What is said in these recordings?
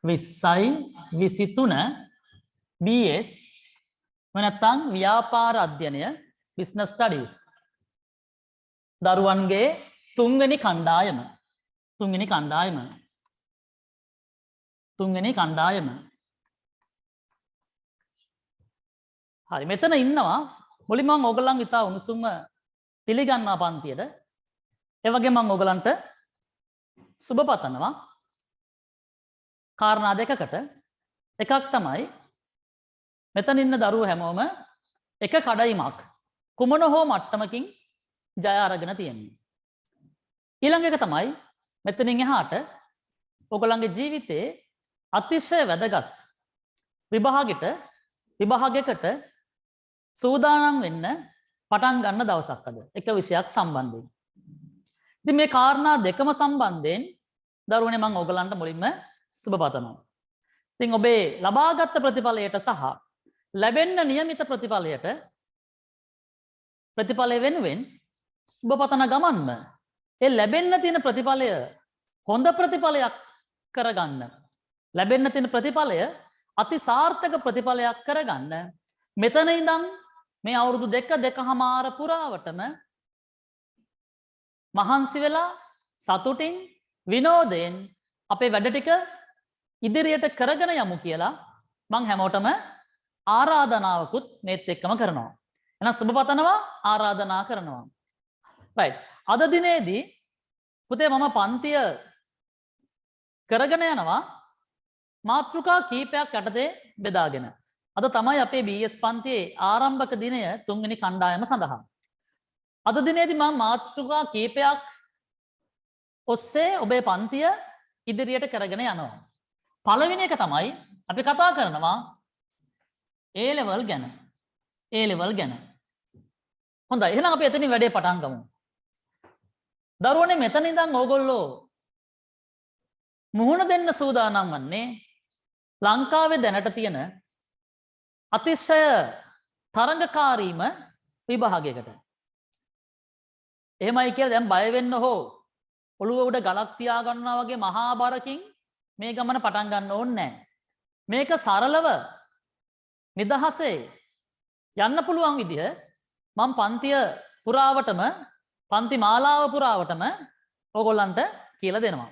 20යි 23 BS නැත්නම් ව්‍යාපාර අධ්‍යයනය business studies දරුවන්ගේ තුන්වෙනි කණ්ඩායම හරි මෙතන ඉන්නවා මුලින්ම මම ඕගොල්ලන් ඉතා උණුසුම පිළිගන්නවා පන්තියට ඒ වගේ මම ඕගොල්ලන්ට සුබ පතනවා කාරණා දෙකකට එකක් තමයි මෙතන ඉන්න දරුවෝ හැමෝම එක කඩයිමක් කුමන හෝ මට්ටමකින් ජය අරගෙන තියෙනවා. ඊළඟ එක තමයි මෙතනින් එහාට ඔයගොල්ලන්ගේ ජීවිතේ අතිශය වැදගත් විභාගයකට සූදානම් වෙන්න පටන් ගන්න දවසක් අද එක විෂයක් සම්බන්ධයෙන්. ඉතින් මේ කාරණා දෙකම සම්බන්ධයෙන් දරුවනේ මම ඔයගොල්ලන්ට මුලින්ම සුබ පතනවා. ඉතින් ඔබේ ලබාගත් ප්‍රතිඵලයට සහ ලැබෙන්න නියමිත ප්‍රතිඵලය වෙනුවෙන් සුබ පතන ගමන්ම ඒ ලැබෙන්න තියෙන ප්‍රතිඵලය හොඳ ප්‍රතිඵලයක් කරගන්න ලැබෙන්න තියෙන ප්‍රතිඵලය අති සාර්ථක ප්‍රතිඵලයක් කරගන්න මෙතන ඉඳන් මේ අවුරුදු දෙකමාර පුරාවටම මහන්සි වෙලා සතුටින් විනෝදයෙන් අපේ වැඩ ටික ඉදිරියට කරගෙන යමු කියලා මං හැමෝටම ආරාධනාවකුත් මේත් එක්කම කරනවා. එහෙනම් සුබ පතනවා ආරාධනා කරනවා. right. අද දිනේදී පුතේ මම පන්තිය කරගෙන යනවා මාතෘකා කීපයක් යටතේ බෙදාගෙන. අද තමයි අපේ BS පන්තියේ ආරම්භක දිනය 3 වෙනි කණ්ඩායම සඳහා. අද දිනේදී මම මාතෘකා කීපයක් ඔස්සේ ඔබේ පන්තිය ඉදිරියට කරගෙන යනවා. පළවෙනි එක තමයි අපි කතා කරනවා A level ගැන. හොඳයි. එහෙනම් අපි එතනින් වැඩේ පටන් ගමු. දරුවනේ මෙතන ඉඳන් ඕගොල්ලෝ මුහුණ දෙන්න සූදානම් වන්නේ ලංකාවේ දැනට තියෙන අතිශය තරඟකාරීම විභාගයකට. එහෙමයි කියලා දැන් බය වෙන්න හෝ ඔළුව උඩ ගලක් තියා ගන්නවා වගේ මහා බරකින් මේ ගමන පටන් ගන්න ඕනේ නැහැ. මේක සරලව නිදහසේ යන්න පුළුවන් විදිහ මම පන්තිය පුරාවටම පන්ති මාලාව පුරාවටම ඕගොල්ලන්ට කියලා දෙනවා.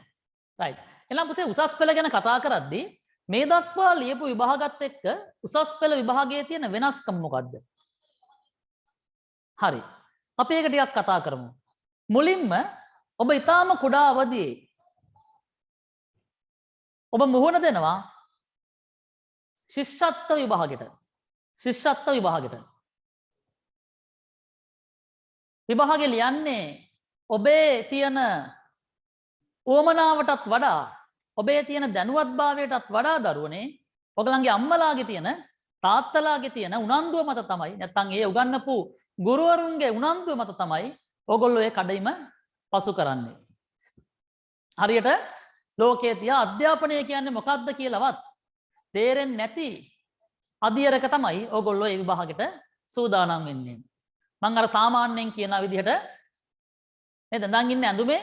right. එහෙනම් පුතේ උසස් පෙළ ගැන කතා කරද්දී මේ දක්වා ලියපු විභාගات එක්ක උසස් පෙළ විභාගයේ තියෙන වෙනස්කම මොකද්ද? හරි. අපි ඒක ටිකක් කතා කරමු. මුලින්ම ඔබ ඊටාම කුඩා අවදියේ ඔබ මුහුණ දෙනවා ශිෂ්‍යත්ව විභාගෙට. විභාගෙ ලියන්නේ ඔබේ තියෙන උවමනාවටත් වඩා ඔබේ තියෙන දැනුවත්භාවයටත් වඩා දරුවනේ ඔයගලන්ගේ අම්මලාගේ තියෙන තාත්තලාගේ තියෙන උනන්දුව මත තමයි නැත්නම් ඒ උගන්වපු ගුරුවරුන්ගේ උනන්දුව මත තමයි ඔයගොල්ලෝ ඒ කඩයිම පසු කරන්නේ. හරියට ලෝකයේ තියා අධ්‍යාපනය කියන්නේ මොකක්ද කියලාවත් තේරෙන්නේ නැති අධියරක තමයි ඔයගොල්ලෝ ඒ විභාගෙට සූදානම් වෙන්නේ. මම අර සාමාන්‍යයෙන් කියන විදිහට නේද දැන් ඉන්නේ ඇඳුමේ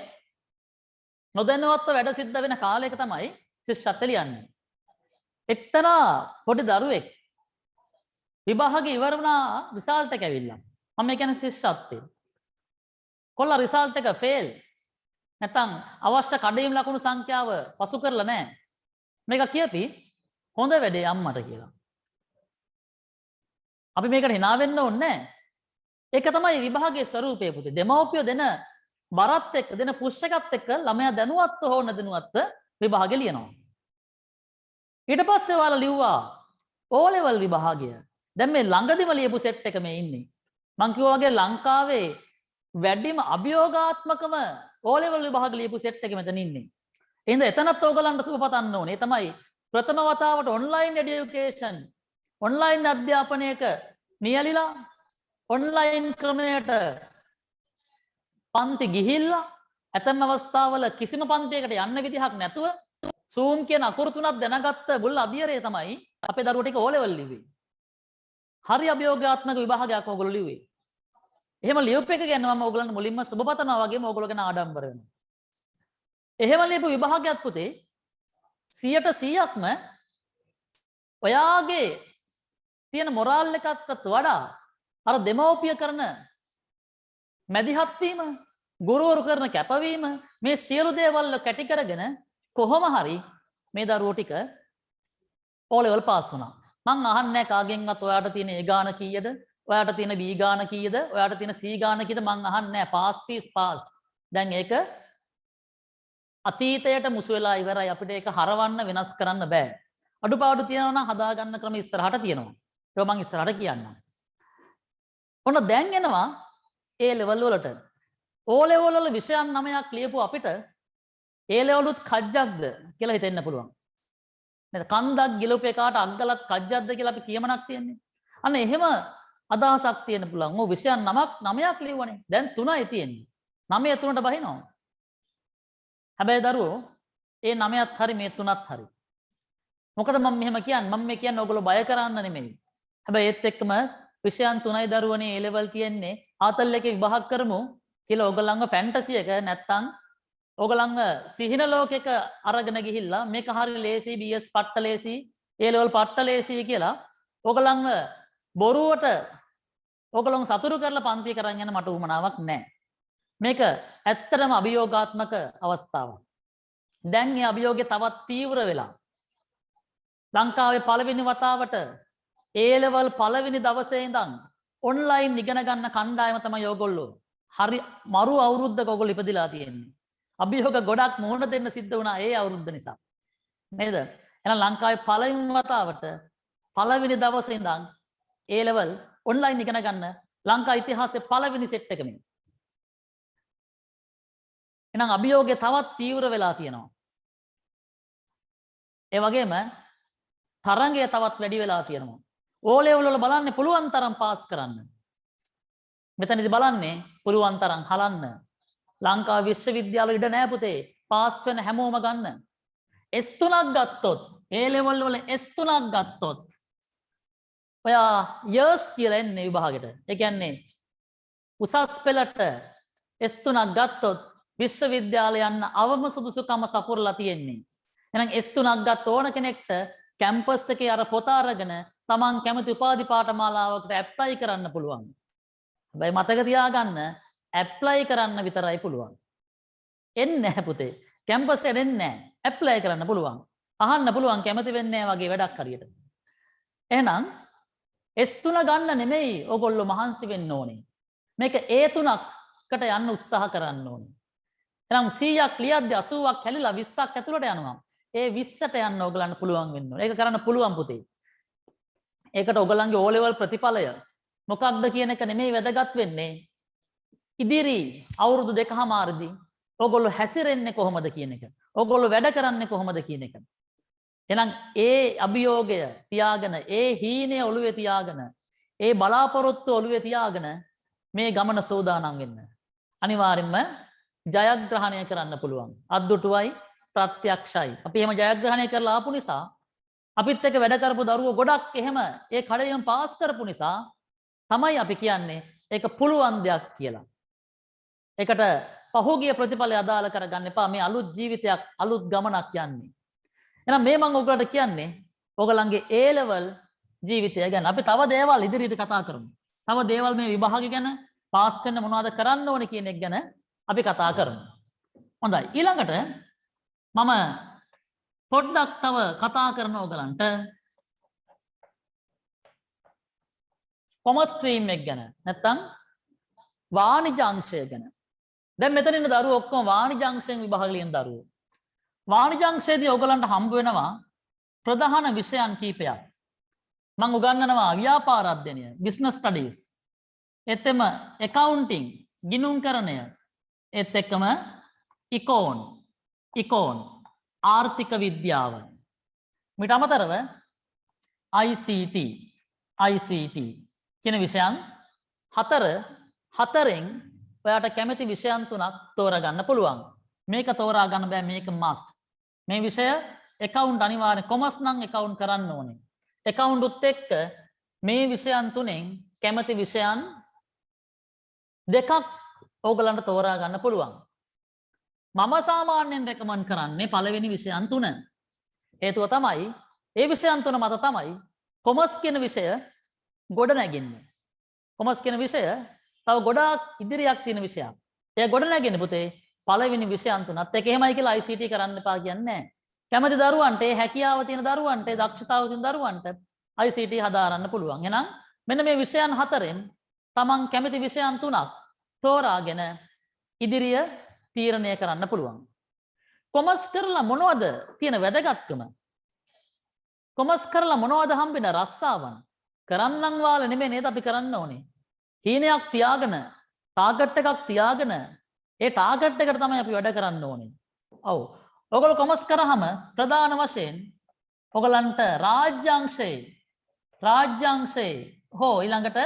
නොදැනුවත්ව වැඩ සිද්ධ වෙන කාලයක තමයි ශිෂ්‍යත්ව ලියන්නේ. එක්තරා පොඩි දරුවෙක් විභාගේ ඉවර වුණා රිසල්ට් එක ඇවිල්ලා. මම කියන්නේ ශිෂ්‍යත්වය. කොල්ල රිසල්ට් එක ෆේල්. නැත්නම් අවශ්‍ය කඩේම් ලකුණු සංඛ්‍යාව පසු කරලා නැහැ. මේක කියපි හොඳ වැඩේ අම්මට කියලා. අපි මේකට hina වෙන්න ඕනේ නැහැ. ඒක තමයි විභාගයේ ස්වરૂපය පුතේ. දෙමව්පියෝ දෙන බරත් එක්ක දෙන පුෂ් එකත් එක්ක ළමයා දැනුවත්ව හෝ නැදනුවත්ව විභාගෙ ලියනවා. ඊට පස්සේ ඔයාලා ලිව්වා O level විභාගය. දැන් මේ ළඟදිම ලියපු සෙට් එක මේ ඉන්නේ. මං කිව්වා වගේ ලංකාවේ වැඩිම අභියෝගාත්මකම O level විභාග ලියපු සෙට් එක මෙතන ඉන්නේ. එහෙනම් එතනත් ඕගලන්ට සුබ පතන්න ඕනේ. ඒ තමයි ප්‍රථම වතාවට ඔන්ලයින් এডুকেෂන් ඔන්ලයින් අධ්‍යාපනයක නියැලිලා ඔන්ලයින් ක්‍රමයට පන්ති ගිහිල්ලා ඇතැම් අවස්ථාවල කිසිම පන්තියකට යන්න විදිහක් නැතුව Zoom කියන අකුරු තුනක් දැනගත්ත බුල් අධියරේ තමයි අපේ දරුවෝ ටික O level ලිව්වේ. හරි අභියෝගාත්මක විභාගයක් ඕගොල්ලෝ ලිව්වේ. එහෙම ලියුප් එක ගැන මම ඕගොල්ලන්ට මුලින්ම සුබ පතනවා වගේම ඕගොල්ලෝ ගැන ආඩම්බර වෙනවා. එහෙම ලියපු විභාගයක් පුතේ 100%ක්ම ඔයාගේ තියෙන මොරාල් එකටත් වඩා අර දෙමව්පිය කරන මැදිහත් වීම, ගුරුවරු කරන කැපවීම මේ සියලු දේවල් කැටි කරගෙන කොහොම හරි මේ දරුවෝ ටික O level පාස් වුණා. මං අහන්නේ කාගෙන්වත් ඔයාට තියෙන A ගාන කීයද? ඔයාට තියෙන B ගාන කීයද? ඔයාට තියෙන C ගාන කීයද? මං අහන්නේ past is past. දැන් ඒක අතීතයට මුසු වෙලා ඉවරයි. අපිට ඒක හරවන්න වෙනස් කරන්න බෑ. අඩුපාඩු තියෙනවා නම් හදා ගන්න ක්‍රම ඉස්සරහට තියෙනවා. ඒක මං ඉස්සරහට කියන්නම්. ඔන්න දැන් එනවා A level වලට. O level වල විෂයන් 9ක් ලියපු අපිට A level උත් කජ්ජක්ද කියලා හිතෙන්න පුළුවන්. නේද? කන්දක් ගිලුප එකාට අග්ගලත් කජ්ජක්ද කියලා අපි කියමනක් තියෙන්නේ. අන්න එහෙම අදහසක් තියෙන්න පුළුවන්. ඔව් විෂයන් 9ක් ලියුවනේ. දැන් 3යි තියෙන්නේ. 9 3ට බහිනවා. හැබැයි දරුවෝ ඒ 9ත් හරි මේ 3ත් හරි. මොකද මම මෙහෙම කියන්නේ? මම මේ කියන්නේ ඔයගොල්ලෝ බය කරන්න නෙමෙයි. හැබැයි ඒත් එක්කම විෂයන් 3යි දරුවනේ A level තියෙන්නේ. ආතල් එකේ විභාග කරමු කියලා ඔයගොල්ලන්ව ෆැන්ටසි එක නැත්තම් ඔයගොල්ලන්ව සිහින ලෝකයක අරගෙන ගිහිල්ලා මේක හරි ලේසි BS පට්ට ලේසි A level පට්ට ලේසි කියලා ඔයගොල්ලන්ව බොරුවට ඔයගොල්ලන් සතුරු කරලා පන්ති කරන් යන මට උවමනාවක් නැහැ. මේක ඇත්තටම අභියෝගාත්මක අවස්ථාවක්. දැන් මේ අභියෝගය තවත් තීව්‍ර වෙලා ලංකාවේ පළවෙනි වතාවට A level පළවෙනි දවසේ ඉඳන් ඔන්ලයින් ඉගෙන ගන්න කණ්ඩායම තමයි ඔයගොල්ලෝ. හරි මරු අවුරුද්දක ඔයගොල්ලෝ ඉපදිලා තියෙන්නේ. අභියෝග ගොඩක් මුහුණ දෙන්න සිද්ධ වුණා ඒ අවුරුද්ද නිසා. නේද? එහෙනම් ලංකාවේ පළවෙනි වතාවට පළවෙනි දවසේ ඉඳන් A level ඔන්ලයින් ඉගෙන ගන්න ලංකා ඉතිහාසයේ පළවෙනි සෙට් එක මේ. එහෙනම් අභියෝගය තවත් තීව්‍ර වෙලා තියෙනවා. ඒ වගේම තරංගය තවත් වැඩි වෙලා තියෙනවා. O level වල බලන්නේ පුළුවන් තරම් පාස් කරන්න. මෙතනදී බලන්නේ පුළුවන් තරම් හලන්න. ලංකා විශ්වවිද්‍යාල ඉඩ නෑ පුතේ. පාස් වෙන හැමෝම ගන්න. S3ක් ගත්තොත් A level වල S3ක් ගත්තොත් ඔයා years කියලා එන්නේ විභාගෙට. ඒ කියන්නේ උසස් පෙළට S3ක් ගත්තොත් විශ්වවිද්‍යාලය යන්න අවම සුදුසුකම සපුරලා තියෙන්නේ. එහෙනම් S3ක් ගත්ත ඕන කෙනෙක්ට කැම්පස් එකේ අර පොත අරගෙන තමන් කැමති උපාධි පාඨමාලාවකට ඇප්ලයි කරන්න පුළුවන්. හැබැයි මතක තියාගන්න ඇප්ලයි කරන්න විතරයි පුළුවන්. එන්නේ නැහැ පුතේ. කැම්පස් එකට එන්නේ නැහැ. ඇප්ලයි කරන්න පුළුවන්. අහන්න පුළුවන් කැමති වෙන්නේ නැහැ වගේ වැඩක් හරියට. එහෙනම් S3 ගන්න නෙමෙයි ඕගොල්ලෝ මහන්සි වෙන්න ඕනේ. මේක A3කට යන්න උත්සාහ කරන්න ඕනේ. එහෙනම් 100ක් ලියද්දි 80ක් හැලිලා 20ක් ඇතුළට යනවා. ඒ 20ට යන්න ඕගලන්ට පුළුවන් වෙන්න ඕනේ. ඒක කරන්න පුළුවන් පුතේ. ඒකට ඔයගලන්ගේ O level ප්‍රතිඵලය මොකක්ද කියන එක නෙමෙයි වැදගත් වෙන්නේ. ඉදිරි අවුරුදු දෙකමාරදී ඔයගොල්ලෝ හැසිරෙන්නේ කොහොමද කියන එක. ඔයගොල්ලෝ වැඩ කරන්නේ කොහොමද කියන එක. එහෙනම් ඒ අභියෝගය තියාගෙන, ඒ හීනය ඔළුවේ තියාගෙන, ඒ බලාපොරොත්තු ඔළුවේ තියාගෙන මේ ගමන සෝදානම් වෙන්න. අනිවාර්යෙන්ම ජයග්‍රහණය කරන්න පුළුවන්. අද්දුටුවයි ප්‍රත්‍යක්ෂයි. අපි එහෙම ජයග්‍රහණය කරලා ආපු නිසා අපිත් එක්ක වැඩ කරපු දරුවෝ ගොඩක් එහෙම ඒ කඩේම පාස් කරපු නිසා තමයි අපි කියන්නේ ඒක පුළුවන් දෙයක් කියලා. ඒකට පහුගිය ප්‍රතිඵලය අදාළ කරගන්න එපා. මේ අලුත් ජීවිතයක්, අලුත් ගමනක් යන්නේ. එහෙනම් මේ මම ඔයගලට කියන්නේ ඔයගලන්ගේ A level ජීවිතය ගැන. අපි තව දේවල් ඉදිරියට කතා කරමු. තව දේවල් මේ විභාගය ගැන පාස් වෙන්න මොනවද කරන්න ඕනේ කියන එක ගැන අපි කතා කරමු. හොඳයි. ඊළඟට මම පොඩ්ඩක් තව කතා කරන ඔයගලන්ට කොමර්ස් ස්ට්‍රීම් එක ගැන නැත්නම් වාණිජ්‍ය අංශය ගැන. දැන් මෙතන ඉන්න දරුවෝ ඔක්කොම වාණිජ්‍ය අංශයෙන් විභාග ලියන දරුවෝ. වාණිජ්‍ය අංශයේදී ඔයගලන්ට හම්බ වෙනවා ප්‍රධාන විෂයන් කීපයක්. මම උගන්වනවා ව්‍යාපාර අධ්‍යයනය, business studies. එතෙම accounting, ගිණුම්කරණය. ඒත් එක්කම ඉකෝන් ආර්ථික විද්‍යාව. මීට අමතරව ICT කියන විෂයන් හතරෙන් ඔයාට කැමති විෂයන් 3ක් තෝරගන්න පුළුවන්. මේක තෝරා ගන්න බෑ, මේක must. මේ විෂය account අනිවාර්ය කොමර්ස් නම් account කරන්න ඕනේ. account උත් එක්ක මේ විෂයන් 3න් කැමති විෂයන් දෙකක් ඕගලන්ට තෝරා ගන්න පුළුවන්. මම සාමාන්‍යයෙන් රෙකමන්ඩ් කරන්නේ පළවෙනි විෂයන් 3. හේතුව තමයි ඒ විෂයන් තුන මත තමයි කොමර්ස් කියන විෂය ගොඩ නැගින්නේ. කොමර්ස් කියන විෂය තව ගොඩාක් ඉදිරියක් තියෙන විෂයක්. ඒ ගොඩ නැගින්නේ පුතේ පළවෙනි විෂයන් තුනත් ඒක එහෙමයි කියලා ICT කරන්න එපා කියන්නේ නැහැ. කැමති දරුවන්ට ඒ හැකියාව තියෙන දරුවන්ට ඒ දක්ෂතාව තියෙන දරුවන්ට ICT හදාරන්න පුළුවන්. එහෙනම් මෙන්න මේ විෂයන් හතරෙන් තමන් කැමති විෂයන් තුනක් තෝරාගෙන ඉදිරිය තීරණය කරන්න පුළුවන්. කොමර්ස් කරලා මොනවද තියෙන වැදගත්කම? කොමර්ස් කරලා මොනවද හම්බෙන රස්සාවන්? කරන්නම් වාල නෙමෙයි නේද අපි කරන්න ඕනේ. හීනයක් තියාගෙන ටාගට් එකක් තියාගෙන ඒ ටාගට් එකට තමයි අපි වැඩ කරන්න ඕනේ. ඔව්. ඔයගොල්ලෝ කොමර්ස් කරාම ප්‍රධාන වශයෙන් ඔයගලන්ට රාජ්‍යාංශයේ හෝ ඊළඟට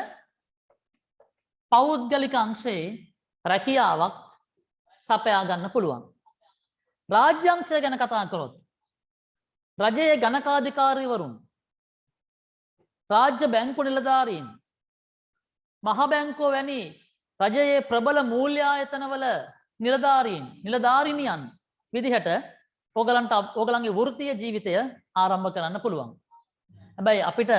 පෞද්ගලික අංශයේ රැකියාවක් සපයා ගන්න පුළුවන්. රාජ්‍යාංශය ගැන කතා කරොත් රජයේ ගණකාධිකාරීවරුන්, රාජ්‍ය බැංකු නිලධාරීන්, මහ බැංකුව වැනි රජයේ ප්‍රබල මූල්‍ය ආයතනවල නිලධාරිනියන් විදිහට ඔයගලන්ගේ වෘත්තීය ජීවිතය ආරම්භ කරන්න පුළුවන්. හැබැයි අපිට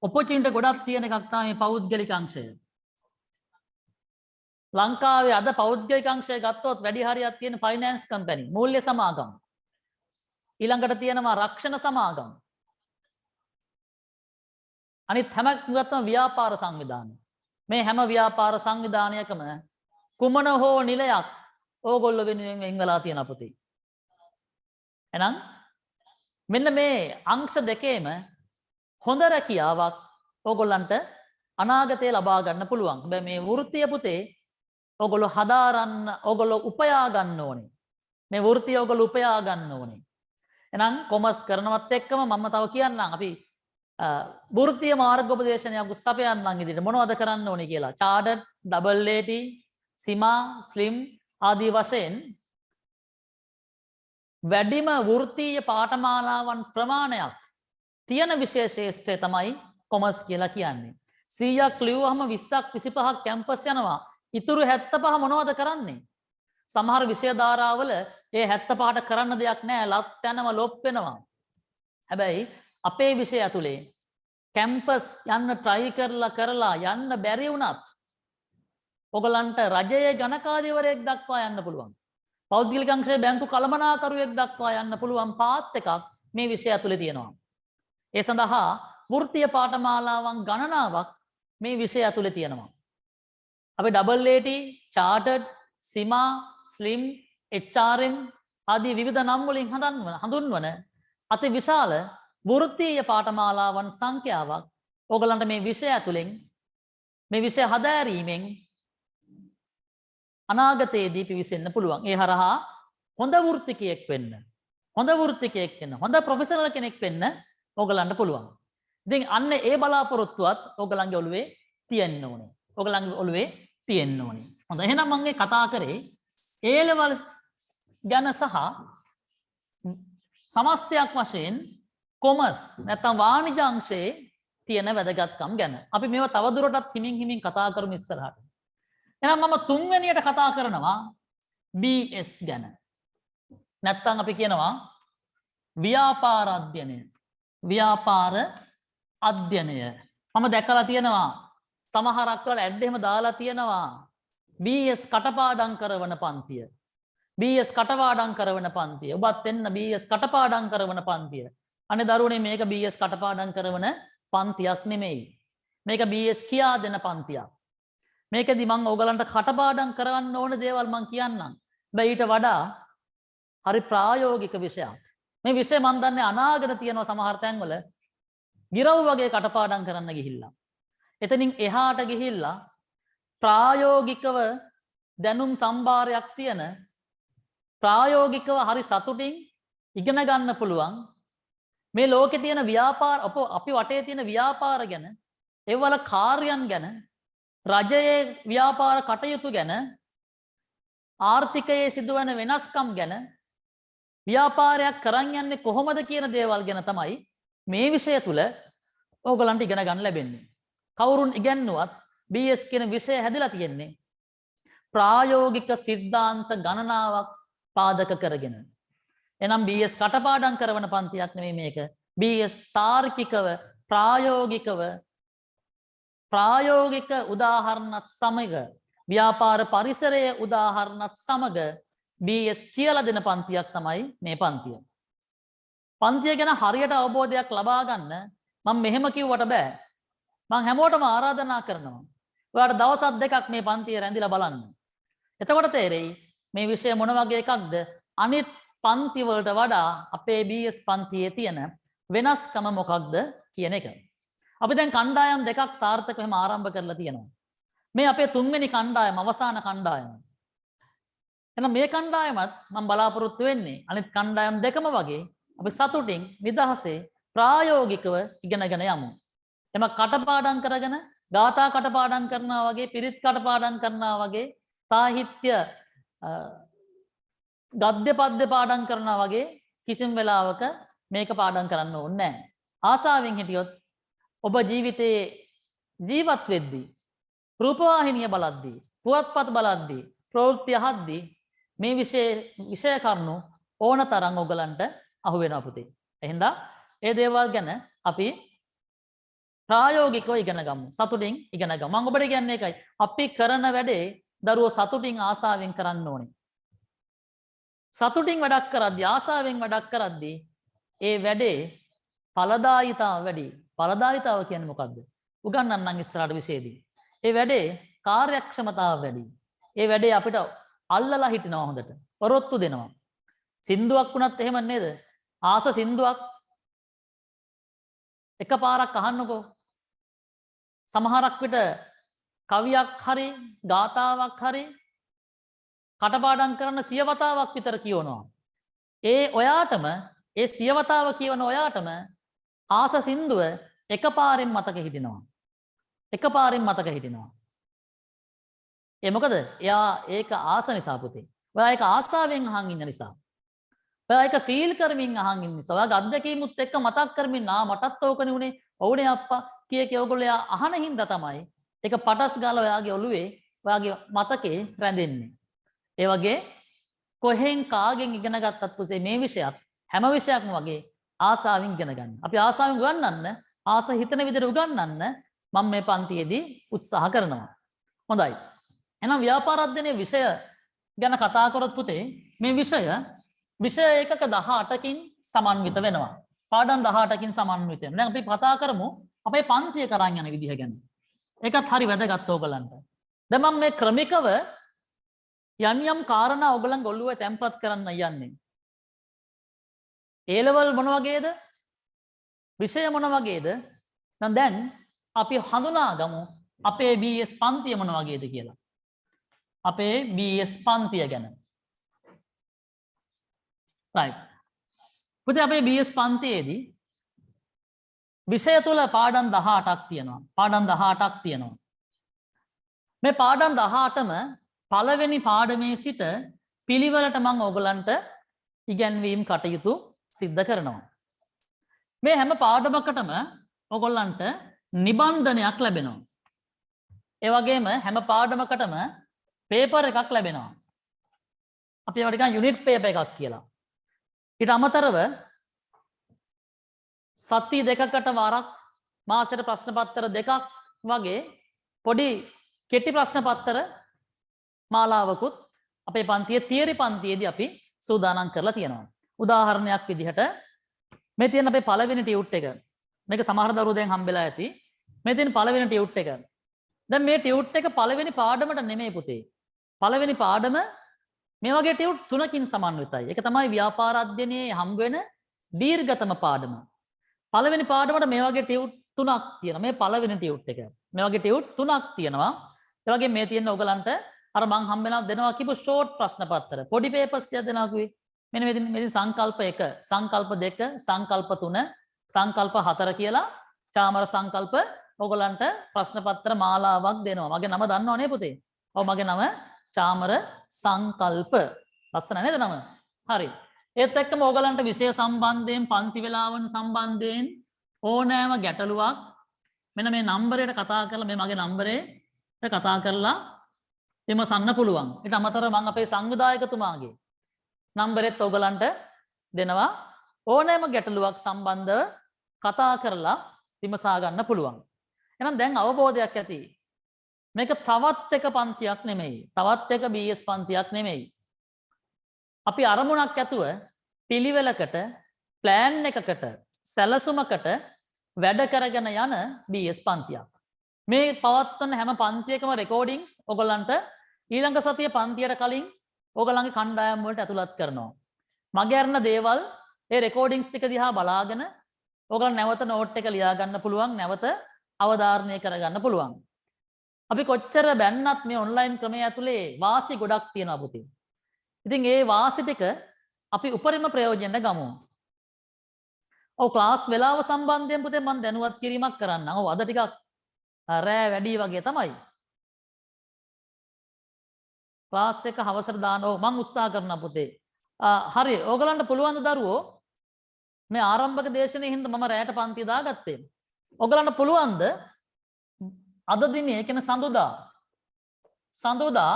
ඔපචුනිටි ගොඩක් තියෙන එකක් තමයි පෞද්ගලික අංශය. ලංකාවේ අද පෞද්ගලික අංශය ගත්තොත් වැඩි හරියක් තියෙන ෆයිනෑන්ස් කම්පැනි, මූල්‍ය සමාගම්. ඊළඟට තියෙනවා රක්ෂණ සමාගම්. අනිත් හැම ගත්තම ව්‍යාපාර සංවිධාන. මේ හැම ව්‍යාපාර සංවිධානයකම කුමන හෝ නිලයක් ඕගොල්ලෝ වෙනුවෙන් වෙන් වෙලා තියෙන අපතේ. එහෙනම් මෙන්න මේ අංශ දෙකේම හොඳ රැකියාවක් ඕගොල්ලන්ට අනාගතේ ලබා ගන්න පුළුවන්. හැබැයි මේ වෘත්තීය පුතේ ඕගොල්ලෝ හදාරන්න, ඕගොල්ලෝ උපයා ගන්න ඕනේ. මේ වෘත්තීය ඕගොල්ලෝ උපයා ගන්න ඕනේ. එහෙනම් කොමර්ස් කරනවත් එක්කම මම තව කියන්නම් අපි වෘත්තීය මාර්ගෝපදේශනයක් උත්සපයන්නම් ඉදිරියට මොනවද කරන්න ඕනේ කියලා. චාර්ටර්ඩ්, ඩබල් AT, සීමා, ස්ලිම් ආදී වශයෙන් වැඩිම වෘත්තීය පාඨමාලාවන් ප්‍රමාණයක් තියෙන විෂය ශාස්ත්‍රය තමයි කොමර්ස් කියලා කියන්නේ. 100ක් ලියුවහම 20ක් 25ක් කැම්පස් යනවා. ඉතුරු 75 මොනවද කරන්නේ? සමහර විෂය ධාරාවල ඒ 75ට කරන්න දෙයක් නැහැ. ලත් යනවා, ලොප් වෙනවා. හැබැයි අපේ විෂය ඇතුලේ කැම්පස් යන්න try කරලා යන්න බැරි වුණත් ඔයගලන්ට රජයේ ගණකාධිපතිවරයෙක් දක්වා යන්න පුළුවන්. පෞද්ගලික අංශයේ බැංකු කළමනාකරුවෙක් දක්වා යන්න පුළුවන් පාත් එකක් මේ විෂය ඇතුලේ තියෙනවා. ඒ සඳහා වෘත්තීය පාඨමාලාවන් ගණනාවක් මේ විෂය ඇතුලේ තියෙනවා. අපි ඩබල් AT, චාර්ටර්ඩ්, සීමා, ස්ලිම්, HRM ආදී විවිධ නම් වලින් හඳුන්වන අති විශාල වෘත්තීය පාඨමාලාවන් සංඛ්‍යාවක් ඕගලන්ට මේ විෂය ඇතුලෙන් මේ විෂය හදාරීමෙන් අනාගතයේදී පිවිසෙන්න පුළුවන්. ඒ හරහා හොඳ වෘත්තිකයෙක් වෙන්න, හොඳ ප්‍රොෆෙෂනල් කෙනෙක් වෙන්න ඕගලන්ට පුළුවන්. ඉතින් අන්න ඒ බලාපොරොත්තුවත් ඕගලන්ගේ ඔළුවේ තියෙන්න ඕනේ. හොඳ. එහෙනම් මම මේ කතා කරේ A level ගැන සහ සමස්තයක් වශයෙන් කොමර්ස් නැත්නම් වාණිජ අංශයේ තියෙන වැදගත්කම් ගැන. අපි මේවා තවදුරටත් හිමින් කතා කරමු ඉස්සරහට. එහෙනම් මම තුන්වෙනියට කතා කරනවා BS ගැන. නැත්නම් අපි කියනවා ව්‍යාපාර අධ්‍යයනය. මම දැකලා තියෙනවා සමහරක් වල ඇඩ් එහෙම දාලා තියෙනවා BS කටපාඩම් කරවන පන්තිය. BS කටපාඩම් කරවන පන්තිය. ඔබත් එන්න BS කටපාඩම් කරවන පන්තිය. අනේ දරුවනේ මේක BS කටපාඩම් කරවන පන්තියක් නෙමෙයි. මේක BS කියා දෙන පන්තියක්. මේකෙදි මම ඕගලන්ට කටපාඩම් කරවන්න ඕන දේවල් මම කියන්නම්. හැබැයි ඊට වඩා හරි ප්‍රායෝගික විෂයක්. මේ විෂය මම දන්නේ අනාගත තියෙනවා සමහර තැන්වල ගිරව් වගේ කටපාඩම් කරන්න ගිහිල්ලා. එතනින් එහාට ගිහිල්ලා ප්‍රායෝගිකව දැනුම් සම්භාරයක් තියෙන ප්‍රායෝගිකව හරි සතුටින් ඉගෙන ගන්න පුළුවන් මේ ලෝකේ තියෙන ව්‍යාපාර අපි වටේ තියෙන ව්‍යාපාර ගැන, ඒවල කාර්යයන් ගැන, රජයේ ව්‍යාපාර කටයුතු ගැන, ආර්ථිකයේ සිදුවන වෙනස්කම් ගැන, ව්‍යාපාරයක් කරන් යන්නේ කොහොමද කියන දේවල් ගැන තමයි මේ විෂය තුල ඕගලන්ට ඉගෙන ගන්න ලැබෙන්නේ. කවුරුන් ඉගෙනුවත් BS කියන විෂය හැදලා තියෙන්නේ ප්‍රායෝගික සිද්ධාන්ත ගණනාවක් පාදක කරගෙන. එනම් BS කටපාඩම් කරන පන්තියක් නෙමෙයි මේක. BS තාර්කිකව ප්‍රායෝගික උදාහරණත් සමග ව්‍යාපාර පරිසරයේ උදාහරණත් සමග BS කියලා දෙන පන්තියක් තමයි මේ පන්තිය. පන්තිය ගැන හරියට අවබෝධයක් ලබා ගන්න මම මෙහෙම කිව්වට බෑ. මම හැමෝටම ආරාධනා කරනවා. ඔයාලට දවස් දෙකක් මේ පන්තිය රැඳිලා බලන්න. එතකොට තේරෙයි මේ විෂය මොන වගේ එකක්ද අනිත් පන්ති වලට වඩා අපේ BS පන්තියේ තියෙන වෙනස්කම මොකක්ද කියන එක. අපි දැන් කණ්ඩායම් දෙකක් සාර්ථකව එහෙම ආරම්භ කරලා තියෙනවා. මේ අපේ තුන්වෙනි කණ්ඩායම අවසාන කණ්ඩායම. එහෙනම් මේ කණ්ඩායමත් මම බලාපොරොත්තු වෙන්නේ අනිත් කණ්ඩායම් දෙකම වගේ අපි සතුටින් නිදහසේ ප්‍රායෝගිකව ඉගෙනගෙන යමු. එම කටපාඩම් කරගෙන ගාථා කටපාඩම් කරනවා වගේ පිරිත් කටපාඩම් කරනවා වගේ සාහිත්‍ය ගද්‍ය පද්‍ය පාඩම් කරනවා වගේ කිසිම වෙලාවක මේක පාඩම් කරන්න ඕනේ නැහැ. ආසාවෙන් හිටියොත් ඔබ ජීවිතයේ ජීවත් වෙද්දී රූපවාහිනිය බලද්දී පුවත්පත් බලද්දී ප්‍රවෘත්ති අහද්දී මේ විෂය කරුණු ඕන තරම් ඔයගලන්ට අහු වෙනවා පුතේ. එහෙනම් ඒ දේවල් ගැන අපි ප්‍රායෝගිකව ඉගෙන ගමු. සතුටින් ඉගෙන ගමු. මම ඔබට කියන්නේ ඒකයි. අපි කරන වැඩේ දරුවෝ සතුටින් ආසාවෙන් කරන්න ඕනේ. සතුටින් වැඩක් කරද්දී ආසාවෙන් වැඩක් කරද්දී ඒ වැඩේ ඵලදායීතාව වැඩි. ඵලදායීතාව කියන්නේ මොකද්ද? උගන්වන්නම් ඉස්සරහට විශේෂදී. ඒ වැඩේ කාර්යක්ෂමතාව වැඩි. ඒ වැඩේ අපිට අල්ලලා හිටිනවා හොඳට. පොරොත්තු දෙනවා. සින්දුවක් වුණත් එහෙම නේද? ආස සින්දුවක් එකපාරක් අහන්නකෝ. සමහරක් විට කවියක් හරි ගාථාවක් හරි කටපාඩම් කරන සියවතාවක් විතර කියවනවා. ඒ ඔයාටම ඒ සියවතාව කියවන ඔයාටම ආස සින්දුව එකපාරින් මතක හිටිනවා. එකපාරින් මතක හිටිනවා. ඒ මොකද? එයා ඒක ආස නිසා පුතේ. ඔයා ඒක ආසාවෙන් අහන් ඉන්න නිසා. ඔයා ඒක ෆීල් කරමින් අහන් ඉන්න නිසා. ඔයාගේ අත්දැකීමුත් එක්ක මතක් කරමින් මටත් ඕකනේ උනේ. ඔව්නේ අප්පා කිය ඔයගොල්ලෝ අහන හින්දා තමයි ඒක පටස් ගාලා ඔයාගේ ඔළුවේ ඔයාගේ මතකේ රැඳෙන්නේ. ඒ වගේ කොහෙන් කාගෙන් ඉගෙන ගත්තත් පුතේ මේ විෂයත් හැම විෂයක්ම වගේ ආසාවෙන් ඉගෙන ගන්න. අපි ආසාවෙන් උගන්වන්න ආස හිතන විදිහට උගන්වන්න මම මේ පන්තියේදී උත්සාහ කරනවා. හොඳයි. එහෙනම් ව්‍යාපාර අධ්‍යයනයේ විෂය ගැන කතා කරොත් පුතේ මේ විෂය ඒකක 18කින් සමන්විත වෙනවා. පාඩම් 18කින් සමන්විත වෙනවා. දැන් අපි කතා කරමු අපේ පන්තිය කරන් යන විදිහ ගැන. ඒකත් හරි වැදගත් ඕගලන්ට. දැන් මම මේ ක්‍රමිකව යම් කාරණා ඔයගලන් ඔළුවේ තැම්පත් කරන්න යන්නේ. A level මොන වගේද? විෂය මොන වගේද? දැන් අපි හඳුනාගමු අපේ BS පන්තිය මොන වගේද කියලා. අපේ BS පන්තිය ගැන. right. පුතේ අපේ BS පන්තියේදී විෂය තුල පාඩම් 18ක් තියෙනවා. පාඩම් 18ක් තියෙනවා. මේ පාඩම් 18ම පළවෙනි පාඩමේ සිට පිළිවෙලට මම ඕගලන්ට ඉගැන්වීම් කටයුතු සිද්ධ කරනවා. මේ හැම පාඩමකටම ඕගොල්ලන්ට නිබන්ධනයක් ලැබෙනවා. ඒ වගේම හැම පාඩමකටම පේපර් එකක් ලැබෙනවා. අපි ඒවට කියන යුනිට් පේපර් එකක් කියලා. ඊට අමතරව සති දෙකකට වරක් මාසෙට ප්‍රශ්න පත්‍ර දෙකක් වගේ පොඩි කෙටි ප්‍රශ්න පත්‍ර මාලාවකුත් අපේ පන්තියේ තියරි පන්තියේදී අපි සූදානම් කරලා තියෙනවා. උදාහරණයක් විදිහට මේ තියෙන අපේ පළවෙනි ටියුට් එක. මේක සමහර දරුවෝ දැන් හම්බෙලා ඇති. මේ තියෙන පළවෙනි ටියුට් එක. දැන් මේ ටියුට් එක පළවෙනි පාඩමට නෙමෙයි පුතේ. පළවෙනි පාඩම මේ වගේ ටියුට් 3කින් සමන්විතයි. ඒක තමයි ව්‍යාපාර අධ්‍යයනයේ හම්බ වෙන දීර්ඝතම පාඩම. පළවෙනි පාඩමට මේ වගේ ටියුට් 3ක් තියෙනවා. මේ පළවෙනි ටියුට් එක. මේ වගේ ටියුට් 3ක් තියෙනවා. ඒ වගේ මේ තියෙන ඔයගලන්ට අර මං හම්බෙනවා දෙනවා කිව්ව ෂෝට් ප්‍රශ්න පත්‍ර. පොඩි පේපර්ස් ටික දෙනවා කිව්වේ. මෙන්න මෙතන සංකල්ප 1, සංකල්ප 2, සංකල්ප 3, සංකල්ප 4 කියලා චාමර සංකල්ප ඔයගලන්ට ප්‍රශ්න පත්‍ර මාලාවක් දෙනවා. මගේ නම දන්නව නේ පුතේ? ඔව් මගේ නම චාමර සංකල්ප. ලස්සන නේද නම? හරි. ඒත් එක්කම ඔයගලන්ට විෂය සම්බන්ධයෙන් පන්ති වේලාවන් සම්බන්ධයෙන් ඕනෑම ගැටලුවක් මෙන්න මේ නම්බරයට කතා කරලා මේ මගේ නම්බරේට කතා කරලා විමසන්න පුළුවන්. ඊට අමතරව මම අපේ සංවිධායකතුමාගේ නම්බරෙත් ඔයගලන්ට දෙනවා ඕනෑම ගැටලුවක් සම්බන්ධව කතා කරලා විමසා ගන්න පුළුවන්. එහෙනම් දැන් අවබෝධයක් ඇති. මේක තවත් එක පන්තියක් නෙමෙයි. තවත් එක BS පන්තියක් නෙමෙයි. අපි අරමුණක් ඇතුව පිළිවෙලකට ප්ලෑන් එකකට සැලසුමකට වැඩ කරගෙන යන BS පන්තියක්. මේ පවත්වන හැම පන්තියකම රෙකෝඩින්ග්ස් ඔයගලන්ට ඊළඟ සතියේ පන්තියට කලින් ඔයගලන්ගේ කණ්ඩායම් වලට ඇතුළත් කරනවා. මගේ අරන දේවල් ඒ රෙකෝඩින්ග්ස් ටික දිහා බලාගෙන ඔයගලන් නැවත නෝට් එක ලියා ගන්න පුළුවන්, නැවත අවධාරණය කරගන්න පුළුවන්. අපි කොච්චර බැන්නත් මේ ඔන්ලයින් ක්‍රමය ඇතුලේ වාසි ගොඩක් තියෙනවා පුතේ. ඉතින් ඒ වාසි ටික අපි උපරිම ප්‍රයෝජනෙට ගමු. ඔව් ක්ලාස් වේලාව සම්බන්ධයෙන් පුතේ මම දැනුවත් කිරීමක් කරන්නම්. ඔව් අද ටිකක් රෑ වැඩි වගේ තමයි. ක්ලාස් එක හවසට දාන්න ඔව් මම උත්සාහ කරනවා පුතේ. හරි ඕගලන්ට පුළුවන් ද දරුවෝ මේ ආරම්භක දේශනේ හින්දා මම රැයට පන්තිය දාගත්තේ. ඕගලන්ට පුළුවන් ද අද දිනේ කියන්නේ සඳුදා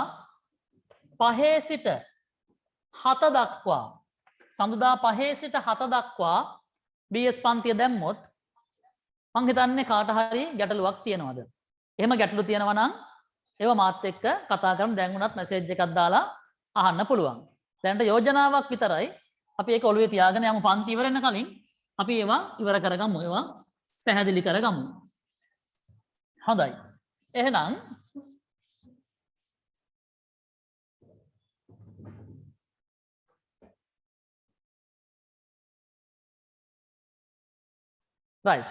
5 සිට 7 දක්වා සඳුදා 5 සිට 7 දක්වා BS පන්තිය දැම්මොත් මං හිතන්නේ කාට හරි ගැටලුවක් තියෙනවද? එහෙම ගැටලු තියෙනවා නම් ඒව මාත් එක්ක කතා කරමු. දැන් උනත් මැසේජ් එකක් දාලා අහන්න පුළුවන්. දැනට යෝජනාවක් විතරයි. අපි ඒක ඔළුවේ තියාගෙන යමු. පන්ති ඉවර වෙන කලින් අපි ඒවා ඉවර කරගමු. ඒවා පැහැදිලි කරගමු. හොඳයි. එහෙනම් right.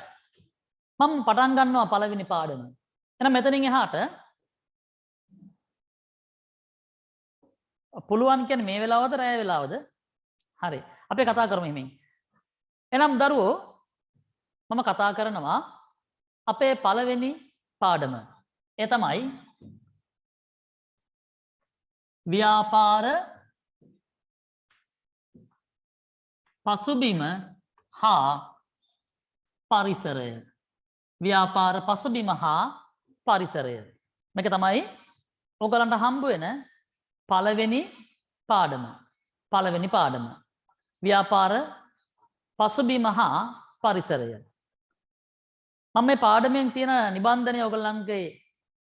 මම පටන් ගන්නවා පළවෙනි පාඩම. එහෙනම් මෙතනින් එහාට පුළුවන් කියන්නේ මේ වෙලාවද රැය වෙලාවද? හරි. අපි කතා කරමු හිමින්. එහෙනම් දරුවෝ මම කතා කරනවා අපේ පළවෙනි පාඩම. ඒ තමයි ව්‍යාපාර පසුබිම හා පරිසරය. ව්‍යාපාර පසුබිම හා පරිසරය. මේක තමයි ඔයගලන්ට හම්බ වෙන පළවෙනි පාඩම. පළවෙනි පාඩම. ව්‍යාපාර පසුබිම හා පරිසරය. මම මේ පාඩමෙන් තියෙන නිබන්ධනය ඔයගලන්ගේ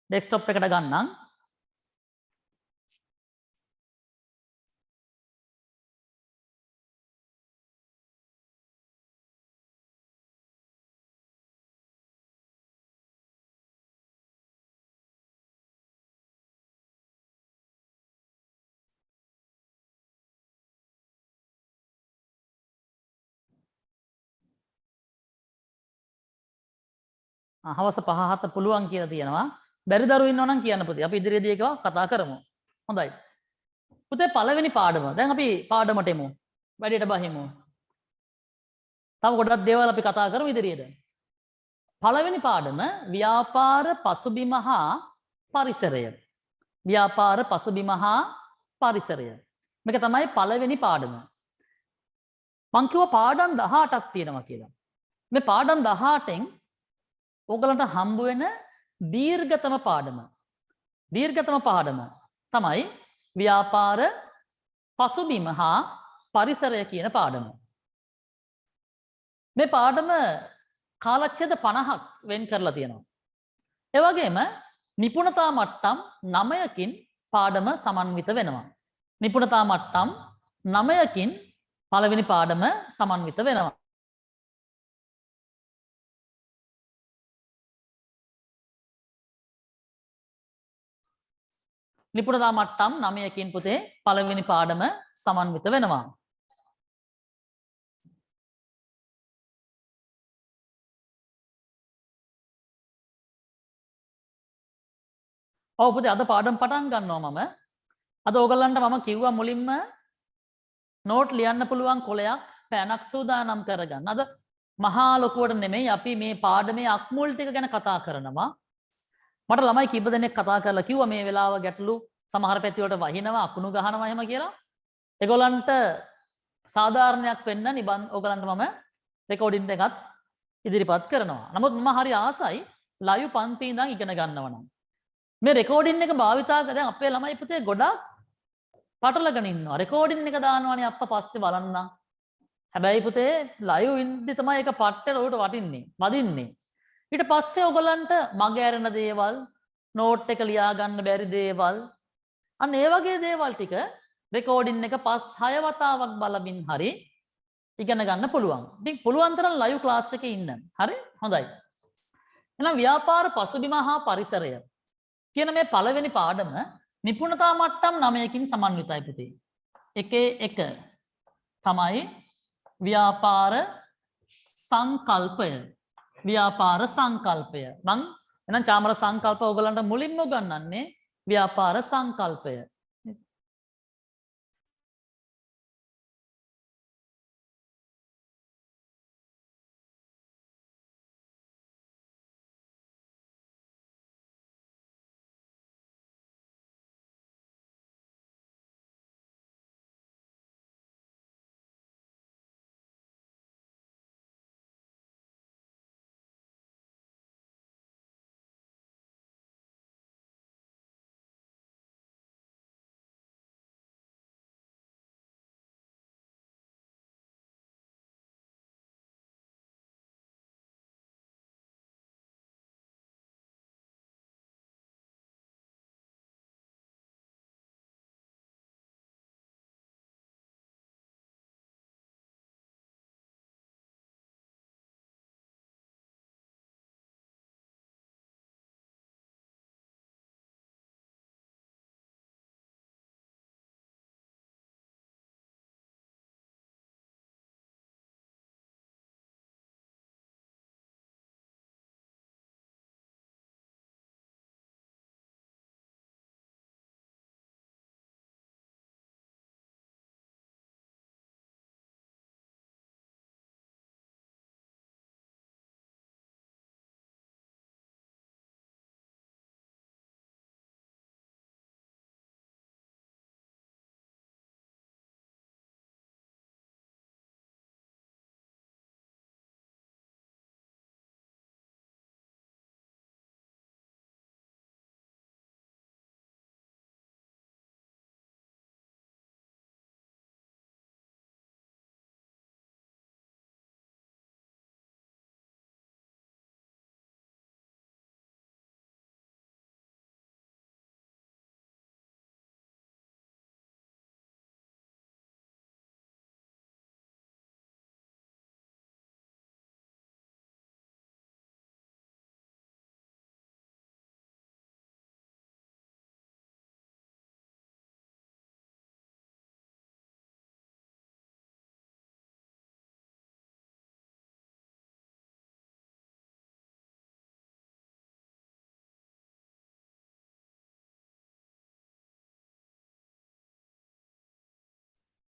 ඩෙස්ක්ටොප් එකට ගන්නම්. හවස 5-7 පුළුවන් කියලා තියෙනවා. බැරි දරුවෝ ඉන්නවා නම් කියන්න පුතේ. අපි ඉදිරියේදී ඒක කතා කරමු. හොඳයි. පුතේ පළවෙනි පාඩම. දැන් අපි පාඩමට එමු. වැඩේට බහිමු. තව ගොඩක් දේවල් අපි කතා කරමු ඉදිරියට. පළවෙනි පාඩම ව්‍යාපාර පසුබිම හා පරිසරය. ව්‍යාපාර පසුබිම හා පරිසරය. මේක තමයි පළවෙනි පාඩම. මං කිව්වා පාඩම් 18ක් තියෙනවා කියලා. මේ පාඩම් 18න් ඔයගලන්ට හම්බ වෙන දීර්ඝතම පාඩම. දීර්ඝතම පාඩම තමයි ව්‍යාපාර පසුබිම හා පරිසරය කියන පාඩම. මේ පාඩම කාලච්ඡේද 50ක් වෙන් කරලා තියෙනවා. ඒ වගේම නිපුණතා මට්ටම් 9කින් පාඩම සමන්විත වෙනවා. නිපුණතා මට්ටම් 9කින් පළවෙනි පාඩම සමන්විත වෙනවා. නිපුණතා මට්ටම් 9කින් පුතේ පළවෙනි පාඩම සමන්විත වෙනවා. ඔව් පුතේ අද පාඩම් පටන් ගන්නවා මම. අද ඕගලන්ට මම කිව්වා මුලින්ම නෝට් ලියන්න පුළුවන් කොලයක් පෑනක් සූදානම් කරගන්න. අද මහා ලොකුවට නෙමෙයි අපි මේ පාඩමේ අක්මුල් ටික ගැන කතා කරනවා. මට ළමයි කීප දෙනෙක් කතා කරලා කිව්වා මේ වෙලාව ගැටලු සමහර පැති වලට වහිනවා අකුණු ගහනවා එහෙම කියලා. ඒගොල්ලන්ට සාධාරණයක් වෙන්න ඕගලන්ට මම රෙකෝඩින් එකත් ඉදිරිපත් කරනවා. නමුත් මම හරි ආසයි ලයිව් පන්ති ඉඳන් ඉගෙන ගන්නව නම්. මේ රෙකෝඩින් එක භාවිතා දැන් අපේ ළමයි පුතේ ගොඩක් පටලගෙන ඉන්නවා. රෙකෝඩින් එක දානවානේ අප්පා පස්සේ බලන්න. හැබැයි පුතේ ලයිව් ඉඳි තමයි ඒක පට්ටල උඩට වදින්නේ. ඊට පස්සේ ඔයගලන්ට මග ඇරෙන දේවල්, නෝට් එක ලියා ගන්න බැරි දේවල්, අන්න ඒ වගේ දේවල් ටික රෙකෝඩින් එක 5-6 වතාවක් බලමින් හරි ඉගෙන ගන්න පුළුවන්. ඉතින් පුළුවන් තරම් ලයිව් ක්ලාස් එකේ ඉන්න. හරි? හොඳයි. එහෙනම් ව්‍යාපාර පසුබිම හා පරිසරය කියන මේ පළවෙනි පාඩම නිපුණතා මට්ටම් 9කින් සමන්විතයි පුතේ. එකේ එක තමයි ව්‍යාපාර සංකල්පය. ව්‍යාපාර සංකල්පය. මං එහෙනම් චාමර සංකල්ප ඔයගලන්ට මුලින්ම උගන්වන්නේ ව්‍යාපාර සංකල්පය.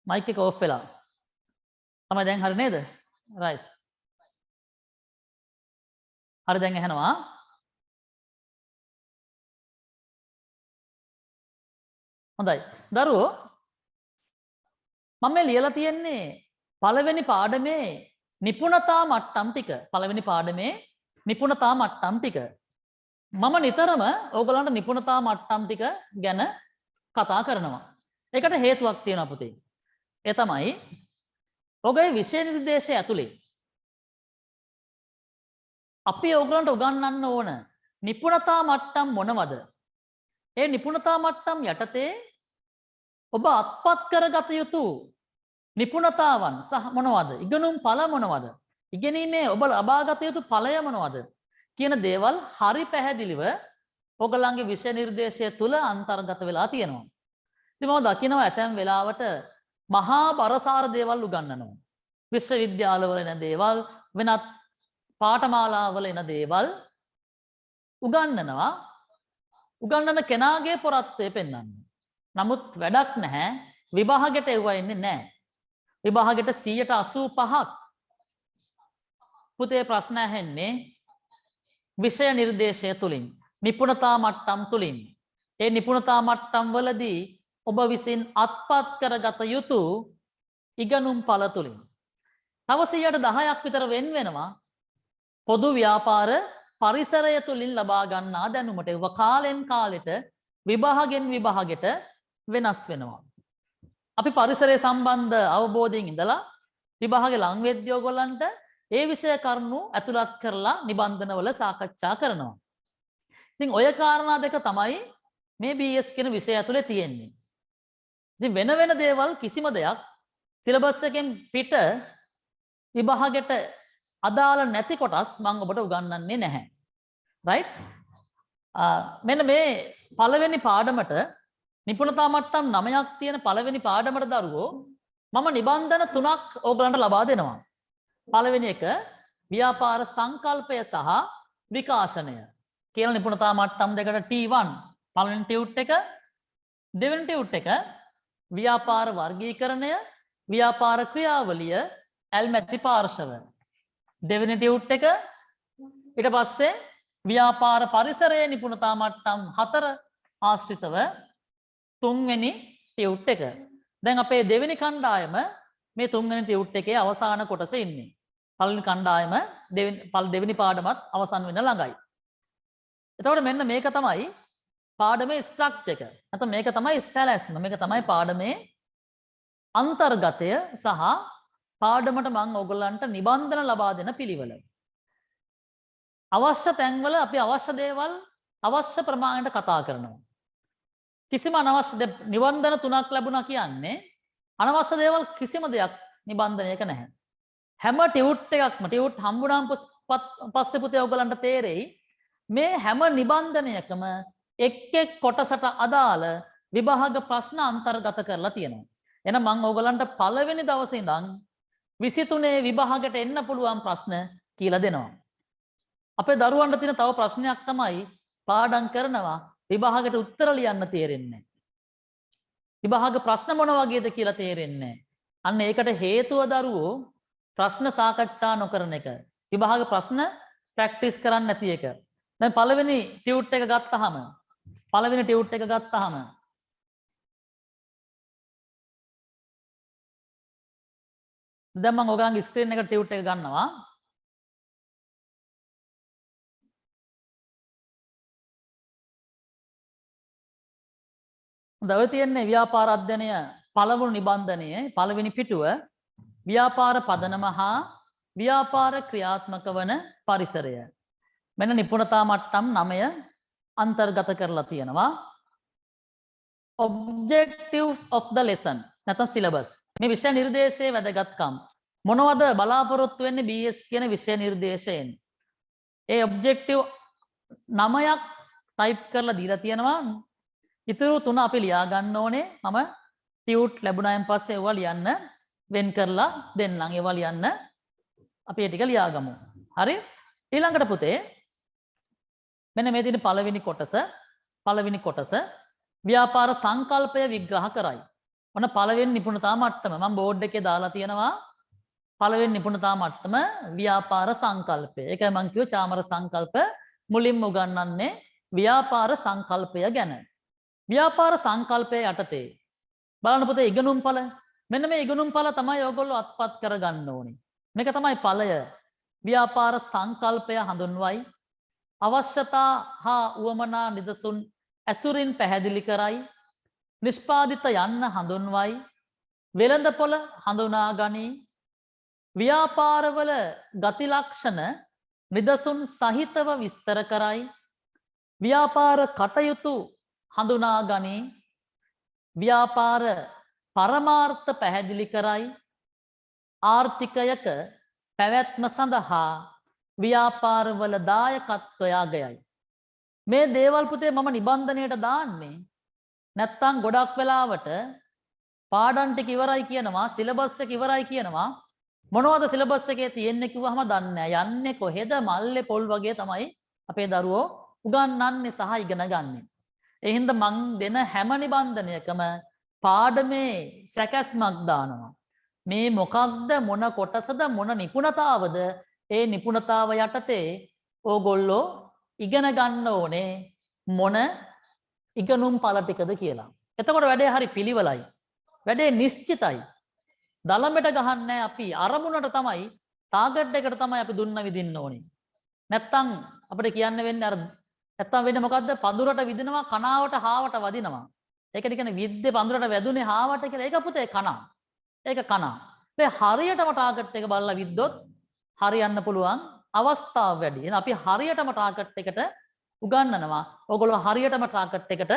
මයික් එක ඕෆ් වෙලා. තමයි දැන් හරි නේද? රයිට්. හරි දැන් ඇහෙනවා. හොඳයි. දරුවෝ මම මේ ලියලා තියෙන්නේ පළවෙනි පාඩමේ නිපුණතා මට්ටම් ටික. පළවෙනි පාඩමේ නිපුණතා මට්ටම් ටික. මම නිතරම ඕගලන්ට නිපුණතා මට්ටම් ටික ගැන කතා කරනවා. ඒකට හේතුවක් තියෙනවා පුතේ. ඒ තමයි ඔගේ විෂය නිර්දේශය ඇතුලේ අපි ඕගලන්ට උගන්වන්න ඕන නිපුණතා මට්ටම් මොනවද? ඒ නිපුණතා මට්ටම් යටතේ ඔබ අත්පත් කරගත යුතු නිපුණතාවන් සහ මොනවද? ඉගෙනුම් ඵල මොනවද? ඉගෙනීමේ ඔබ ලබාගත යුතු ඵලය මොනවද? කියන දේවල් හරි පැහැදිලිව ඔයගලන්ගේ විෂය නිර්දේශය තුල අන්තර්ගත වෙලා තියෙනවා. ඉතින් මම දකිනවා ඇතැම් වෙලාවට මහා බරසාර දේවල් උගන්වනවා. විශ්වවිද්‍යාලවල එන දේවල්, වෙනත් පාඨමාලාවල එන දේවල් උගන්වනවා. උගන්වන කෙනාගේ පොරත්වය පෙන්වන්න. නමුත් වැඩක් නැහැ. විභාගෙට එවුවා එන්නේ නැහැ. විභාගෙට 85ක් පුතේ ප්‍රශ්න ඇහෙන්නේ විෂය නිර්දේශය තුලින්, නිපුණතා මට්ටම් තුලින්. ඒ නිපුණතා මට්ටම් වලදී ඔබ විසින් අත්පත් කරගත යුතු ඉගෙනුම් ඵල තුලින්. තව 10ක් විතර වෙන වෙනවා පොදු ව්‍යාපාර පරිසරය තුලින් ලබා ගන්නා දැනුමට. ඒව කාලෙන් කාලෙට විභාගෙන් විභාගෙට වෙනස් වෙනවා. අපි පරිසරය සම්බන්ධ අවබෝධයෙන් ඉඳලා විභාගේ ලං වෙද්දී ඔයගොල්ලන්ට ඒ විෂය කරුණු ඇතුළත් කරලා නිබන්ධනවල සාකච්ඡා කරනවා. ඉතින් ඔය කාරණා දෙක තමයි මේ BS කියන විෂය ඇතුලේ තියෙන්නේ. ඉතින් වෙන වෙන දේවල් කිසිම දෙයක් සිලබස් එකෙන් පිට විභාගෙට අදාළ නැති කොටස් මම ඔබට උගන්වන්නේ නැහැ. right? මෙන්න මේ පළවෙනි පාඩමට නිපුණතා මට්ටම් 9ක් තියෙන පළවෙනි පාඩමට දරුවෝ මම නිබන්ධන 3ක් ඕගලන්ට ලබා දෙනවා. පළවෙනි එක ව්‍යාපාර සංකල්පය සහ විකාශනය කියලා නිපුණතා මට්ටම් දෙකට T1 පළවෙනි ටියුට් එක, දෙවෙනි ටියුට් එක ව්‍යාපාර වර්ගීකරණය, ව්‍යාපාර ක්‍රියාවලිය, ඇල්මැති පාර්ශව. දෙවෙනි ටියුට් එක ඊට පස්සේ ව්‍යාපාර පරිසරයේ නිපුණතා මට්ටම් 4 ආශ්‍රිතව තුන්වෙනි ටියුට් එක. දැන් අපේ දෙවෙනි කණ්ඩායම මේ තුන්වෙනි ටියුට් එකේ අවසාන කොටසේ ඉන්නේ. පළවෙනි කණ්ඩායම දෙවෙනි පාඩමත් අවසන් වෙන ළඟයි. එතකොට මෙන්න මේක තමයි පාඩමේ ස්ට්‍රක්චර් එක. නැත්නම් මේක තමයි සැලැස්ම. මේක තමයි පාඩමේ අන්තර්ගතය සහ පාඩමට මම ඔයගොල්ලන්ට නිබන්ධන ලබා දෙන පිළිවෙල. අවශ්‍ය තැන්වල අපි අවශ්‍ය දේවල් අවශ්‍ය ප්‍රමාණයට කතා කරනවා. කිසිම අනවශ්‍ය නිබන්ධන 3ක් ලැබුණා කියන්නේ අනවශ්‍ය දේවල් කිසිම දෙයක් නිබන්ධනයක නැහැ. හැම ටියුට් එකක්ම ටියුට් හම්බුනාම පස්සේ පුතේ ඔයගලන්ට තේරෙයි මේ හැම නිබන්ධනයකම එක් එක් කොටසට අදාළ විභාග ප්‍රශ්න අන්තර්ගත කරලා තියෙනවා. එහෙනම් මම ඔයගලන්ට පළවෙනි දවසේ ඉඳන් 23 විභාගයට එන්න පුළුවන් ප්‍රශ්න කියලා දෙනවා. අපේ දරුවන්ට තියෙන තව ප්‍රශ්නයක් තමයි පාඩම් කරනවා විභාගයට උත්තර ලියන්න තේරෙන්නේ නැහැ. විභාග ප්‍රශ්න මොන වගේද කියලා තේරෙන්නේ නැහැ. අන්න ඒකට හේතුව දරුවෝ ප්‍රශ්න සාකච්ඡා නොකරන එක. විභාග ප්‍රශ්න ප්‍රැක්ටිස් කරන්නේ නැති එක. දැන් පළවෙනි ටියුට් එක ගත්තාම දැන් මම ඔයගලගේ ස්ක්‍රීන් එකට ටියුට් එක ගන්නවා. දැන් තියෙන්නේ ව්‍යාපාර අධ්‍යයනය පළවෙනි නිබන්ධනයේ පළවෙනි පිටුව ව්‍යාපාර පදනම හා ව්‍යාපාර ක්‍රියාත්මක වන පරිසරය. මෙන්න නිපුණතා මට්ටම් 9 අන්තර්ගත කරලා තියෙනවා. objectives of the lesson නැත්නම් syllabus. මේ විෂය නිර්දේශයේ වැදගත්කම් මොනවද බලාපොරොත්තු වෙන්නේ BS කියන විෂය නිර්දේශයෙන්? ඒ objective 9ක් ටයිප් කරලා දීලා තියෙනවා. ඉතුරු 3 අපි ලියා ගන්න ඕනේ. මම ටියුට් ලැබුණායින් පස්සේ ඒවා ලියන්න වෙන් කරලා දෙන්නම්. ඒවා ලියන්න අපි ඒ ටික ලියාගමු. හරි? ඊළඟට පුතේ මෙන්න මේ තියෙන පළවෙනි කොටස ව්‍යාපාර සංකල්පය විග්‍රහ කරයි. ඔන්න පළවෙනි නිපුණතා මට්ටම මම බෝඩ් එකේ දාලා තියෙනවා. පළවෙනි නිපුණතා මට්ටම ව්‍යාපාර සංකල්පය. ඒකයි මම කිව්වේ චාමර සංකල්ප මුලින්ම උගන්වන්නේ ව්‍යාපාර සංකල්පය ගැන. ව්‍යාපාර සංකල්පය යටතේ බලන්න පුතේ ඉගෙනුම්ඵල. මෙන්න මේ ඉගෙනුම්ඵල තමයි ඔයගොල්ලෝ අත්පත් කරගන්න ඕනේ. මේක තමයි ඵලය. ව්‍යාපාර සංකල්පය හඳුන්වයි. අවශ්‍යතා හා උවමනා නිදසුන් ඇසුරින් පැහැදිලි කරයි. නිෂ්පාදිත යන්න හඳුන්වයි. වෙළඳපොළ හඳුනා ගනී. ව්‍යාපාරවල ගති ලක්ෂණ නිදසුන් සහිතව විස්තර කරයි. ව්‍යාපාර කටයුතු හඳුනා ගනී. ව්‍යාපාර පරමාර්ථ පැහැදිලි කරයි. ආර්ථිකයක පැවැත්ම සඳහා ව්‍යාපාරවල දායකත්වය අගයයි. මේ දේවල් පුතේ මම නිබන්ධනයට දාන්නේ නැත්තම් ගොඩක් වෙලාවට පාඩම් ටික ඉවරයි කියනවා, සිලබස් එක ඉවරයි කියනවා. මොනවද සිලබස් එකේ තියෙන්නේ කිව්වහම දන්නේ නැහැ. යන්නේ කොහෙද? මල්ලේ පොල් වගේ තමයි අපේ දරුවෝ උගන්වන්නේ සහ ඉගෙන ගන්නෙ. ඒ හින්දා මං දෙන හැම නිබන්ධනයකම පාඩමේ සැකැස්මක් දානවා. මේ මොකක්ද, මොන කොටසද, මොන නිපුණතාවද, ඒ නිපුණතාව යටතේ ඕගොල්ලෝ ඉගෙන ගන්න ඕනේ මොන ඉගෙනුම් පළ ටිකද කියලා. එතකොට වැඩේ හරි පිළිවෙලයි. වැඩේ නිශ්චිතයි. දලමෙට ගහන්නේ අපි අරමුණට තමයි, ටාගට් එකට තමයි අපි දුන්න විදින්න ඕනේ. නැත්තම් අපිට කියන්න වෙන්නේ නැත්තම් වෙන්නේ මොකද්ද? පඳුරට විදිනවා, කනාවට හාවට වදිනවා. ඒකට කියන්නේ විද්දේ පඳුරට වැදුනේ හාවට කියලා. ඒක පුතේ කනා. ඒක කනා. දැන් හරියටම ටාගට් එක බලලා විද්දොත් හරියන්න පුළුවන් අවස්ථාව වැඩි. එහෙනම් අපි හරියටම ටාගට් එකට උගන්වනවා. ඕගොල්ලෝ හරියටම ටාගට් එකට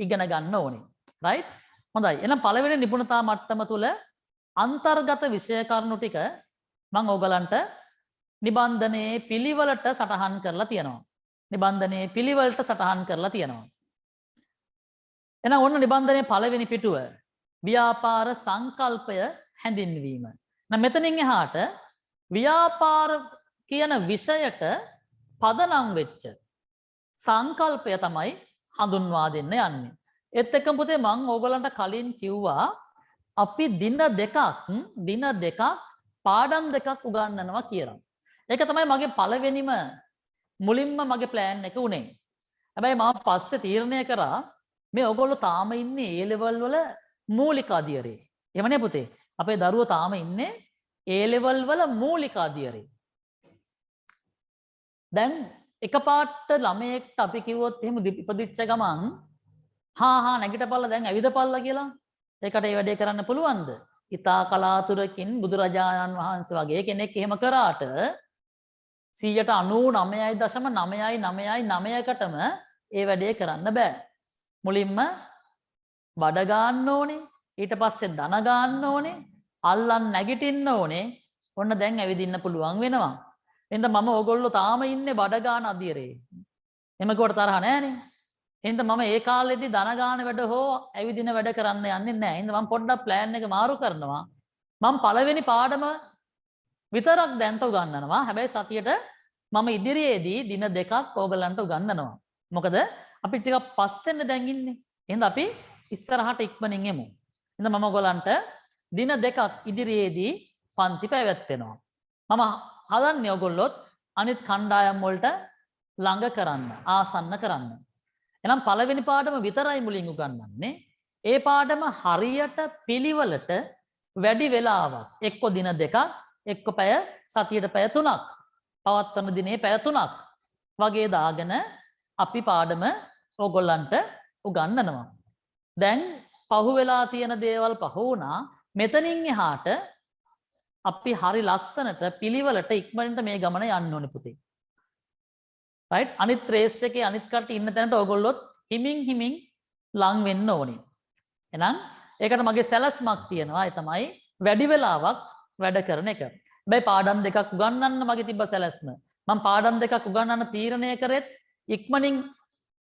ඉගෙන ගන්න ඕනේ. රයිට්? හොඳයි. එහෙනම් පළවෙනි නිපුණතා මට්ටම තුල අන්තර්ගත විෂය කරුණු ටික මම ඕගලන්ට නිබන්ධනයේ පිළිවෙලට සටහන් කරලා තියෙනවා. නිබන්ධනයේ පිළිවෙලට සටහන් කරලා තියෙනවා. එහෙනම් ඔන්න නිබන්ධනයේ පළවෙනි පිටුව ව්‍යාපාර සංකල්පය හැඳින්වීම. නම් මෙතනින් එහාට ව්‍යාපාර කියන විෂයට පදනම් වෙච්ච සංකල්පය තමයි හඳුන්වා දෙන්න යන්නේ. ඒත් එක්කම පුතේ මම ඕගලන්ට කලින් කිව්වා අපි දින දෙකක් පාඩම් දෙකක් උගන්වනවා කියලා. ඒක තමයි මගේ පළවෙනිම මුලින්ම මගේ ප්ලෑන් එක උනේ. හැබැයි මම පස්සේ තීරණය කරා මේ ඔයගොල්ලෝ තාම ඉන්නේ A level වල මූලික අධ්‍යයනයේ. එහෙමනේ පුතේ. අපේ දරුවෝ තාම ඉන්නේ A level වල මූලික අධ්‍යයනයේ. දැන් එකපාරට ළමයෙක්ට අපි කිව්වොත් එහෙම ඉපදිච්ච ගමන් හා නැගිටපල්ලා දැන් ඇවිදපල්ලා කියලා. ඒකට ඒ වැඩේ කරන්න පුළුවන්ද? ඉතා කලාතුරකින් බුදුරජාණන් වහන්සේ වගේ කෙනෙක් එහෙම කරාට 99.999%කටම ඒ වැඩේ කරන්න බෑ. මුලින්ම බඩ ගන්න ඕනේ, ඊට පස්සේ ධන ගන්න ඕනේ, අල්ලන් නැගිටින්න ඕනේ. ඔන්න දැන් ඇවිදින්න පුළුවන් වෙනවා. එහෙනම් මම ඕගොල්ලෝ තාම ඉන්නේ බඩ ගන්න අධිරේ. එහෙම කොට තරහ නෑනේ. එහෙනම් මම ඒ කාලෙදි ධන ගන්න වැඩ හෝ ඇවිදින වැඩ කරන්න යන්නේ නැහැ. එහෙනම් මම පොඩ්ඩක් ප්ලෑන් එක මාරු කරනවා. මම පළවෙනි පාඩම විතරක් දැන්ට උගන්වනවා. හැබැයි සතියට මම ඉදිරියේදී දින දෙකක් ඕගලන්ට උගන්වනවා. මොකද අපි ටිකක් පස්සෙන් දැන් ඉන්නේ. එහෙනම් අපි ඉස්සරහට ඉක්මනින් එමු. එහෙනම් මම ඕගලන්ට දින දෙකක් ඉදිරියේදී පන්ති පැවැත්වෙනවා. මම හදන්නේ ඕගොල්ලොත් අනිත් කණ්ඩායම් වලට ළඟ කරන්න, ආසන්න කරන්න. එහෙනම් පළවෙනි පාඩම විතරයි මුලින් උගන්වන්නේ. ඒ පාඩම හරියට පිළිවෙලට වැඩි වෙලාවක් එක්ක දින දෙකක් එක්ක පැය සතියට පැය 3ක් පවත්වන දිනේ පැය 3ක් වගේ දාගෙන අපි පාඩම ඕගොල්ලන්ට උගන්වනවා. දැන් පහු වෙලා තියෙන දේවල් පහු වුණා. මෙතනින් එහාට අපි හරි ලස්සනට පිළිවෙලට ඉක්මනට මේ ගමන යන්න ඕනේ පුතේ. රයිට්? අනිත් රේස් එකේ අනිත් කට්ටිය ඉන්න තැනට ඕගොල්ලොත් හිමින් ලං වෙන්න ඕනේ. එහෙනම් ඒකට මගේ සැලැස්මක් තියෙනවා. ඒ තමයි වැඩි වෙලාවක් වැඩ කරන එක. හැබැයි පාඩම් දෙකක් උගන්වන්න මගේ තිබ්බ සැලැස්ම. මම පාඩම් දෙකක් උගන්වන්න තීරණය කරෙත් ඉක්මනින්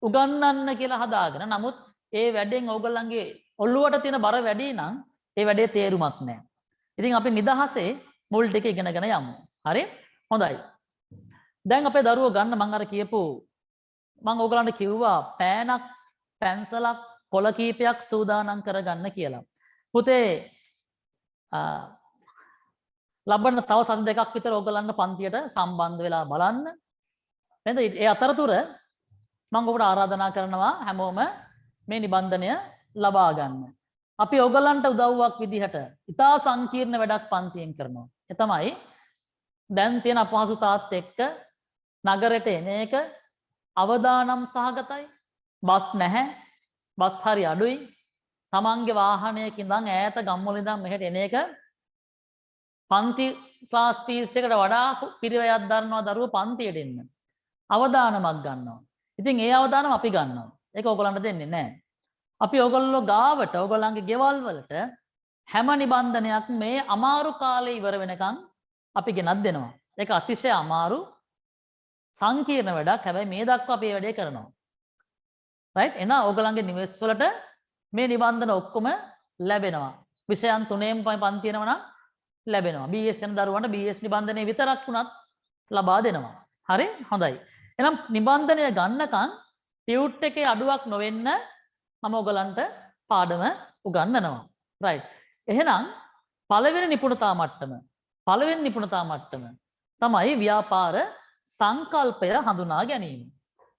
උගන්වන්න කියලා හදාගෙන. නමුත් ඒ වැඩෙන් ඕගොල්ලන්ගේ ඔළුවට තියෙන බර වැඩි නම් ඒ වැඩේ තේරුමක් නැහැ. ඉතින් අපි නිදහසේ මුල් ටික ඉගෙනගෙන යමු. හරි? හොඳයි. දැන් අපේ දරුවෝ ගන්න මම අර කියපු මම ඕගලන්ට කිව්වා පෑනක් පැන්සලක් කොළ කීපයක් සූදානම් කරගන්න කියලා. පුතේ ලබන තව සති දෙකක් විතර ඕගලන්ට පන්තියට සම්බන්ධ වෙලා බලන්න. එහෙනම් ඒ අතරතුර මම ඔබට ආරාධනා කරනවා හැමෝම මේ නිබන්ධනය ලබා ගන්න. අපි ඕගලන්ට උදව්වක් විදිහට ඉතා සංකීර්ණ වැඩක් පන්තියෙන් කරනවා. ඒ තමයි දැන් තියෙන අපහසුතාවත් එක්ක නගරයට එන එක අවදානම් සහගතයි. බස් නැහැ. බස් හරි අඩුයි. තමන්ගේ වාහනයක ඉඳන් ඈත ගම්වල ඉඳන් මෙහෙට එන එක පන්ති ක්ලාස් ෆීස් එකට වඩා පිරිවැයක් දරනවා දරුවෝ පන්තියට එන්න. අවදානමක් ගන්නවා. ඉතින් ඒ අවදානම අපි ගන්නවා. ඒක ඕගොල්ලන්ට දෙන්නේ නැහැ. අපි ඕගොල්ලෝ ගාවට ඕගොල්ලන්ගේ ගෙවල් වලට හැම නිබන්ධනයක් මේ අමාරු කාලේ ඉවර වෙනකන් අපි ගෙනත් දෙනවා. ඒක අතිශය අමාරු සංකීර්ණ වැඩක්. හැබැයි මේ දක්වා අපි මේ වැඩේ කරනවා. රයිට්? එහෙනම් ඕගොල්ලන්ගේ නිවෙස් වලට මේ නිබන්ධන ඔක්කොම ලැබෙනවා. විෂයන් තුනේම පන්ති වෙනවා නම් ලැබෙනවා. BS යන දරුවන්ට BS නිබන්ධනය විතරක් වුණත් ලබා දෙනවා. හරි? හොඳයි. එහෙනම් නිබන්ධනය ගන්නකම් ටියුට් එකේ අඩුවක් නොවෙන්න මම ඔයගලන්ට පාඩම උගන්වනවා. රයිට්. එහෙනම් පළවෙනි නිපුණතා මට්ටම තමයි ව්‍යාපාර සංකල්පය හඳුනා ගැනීම.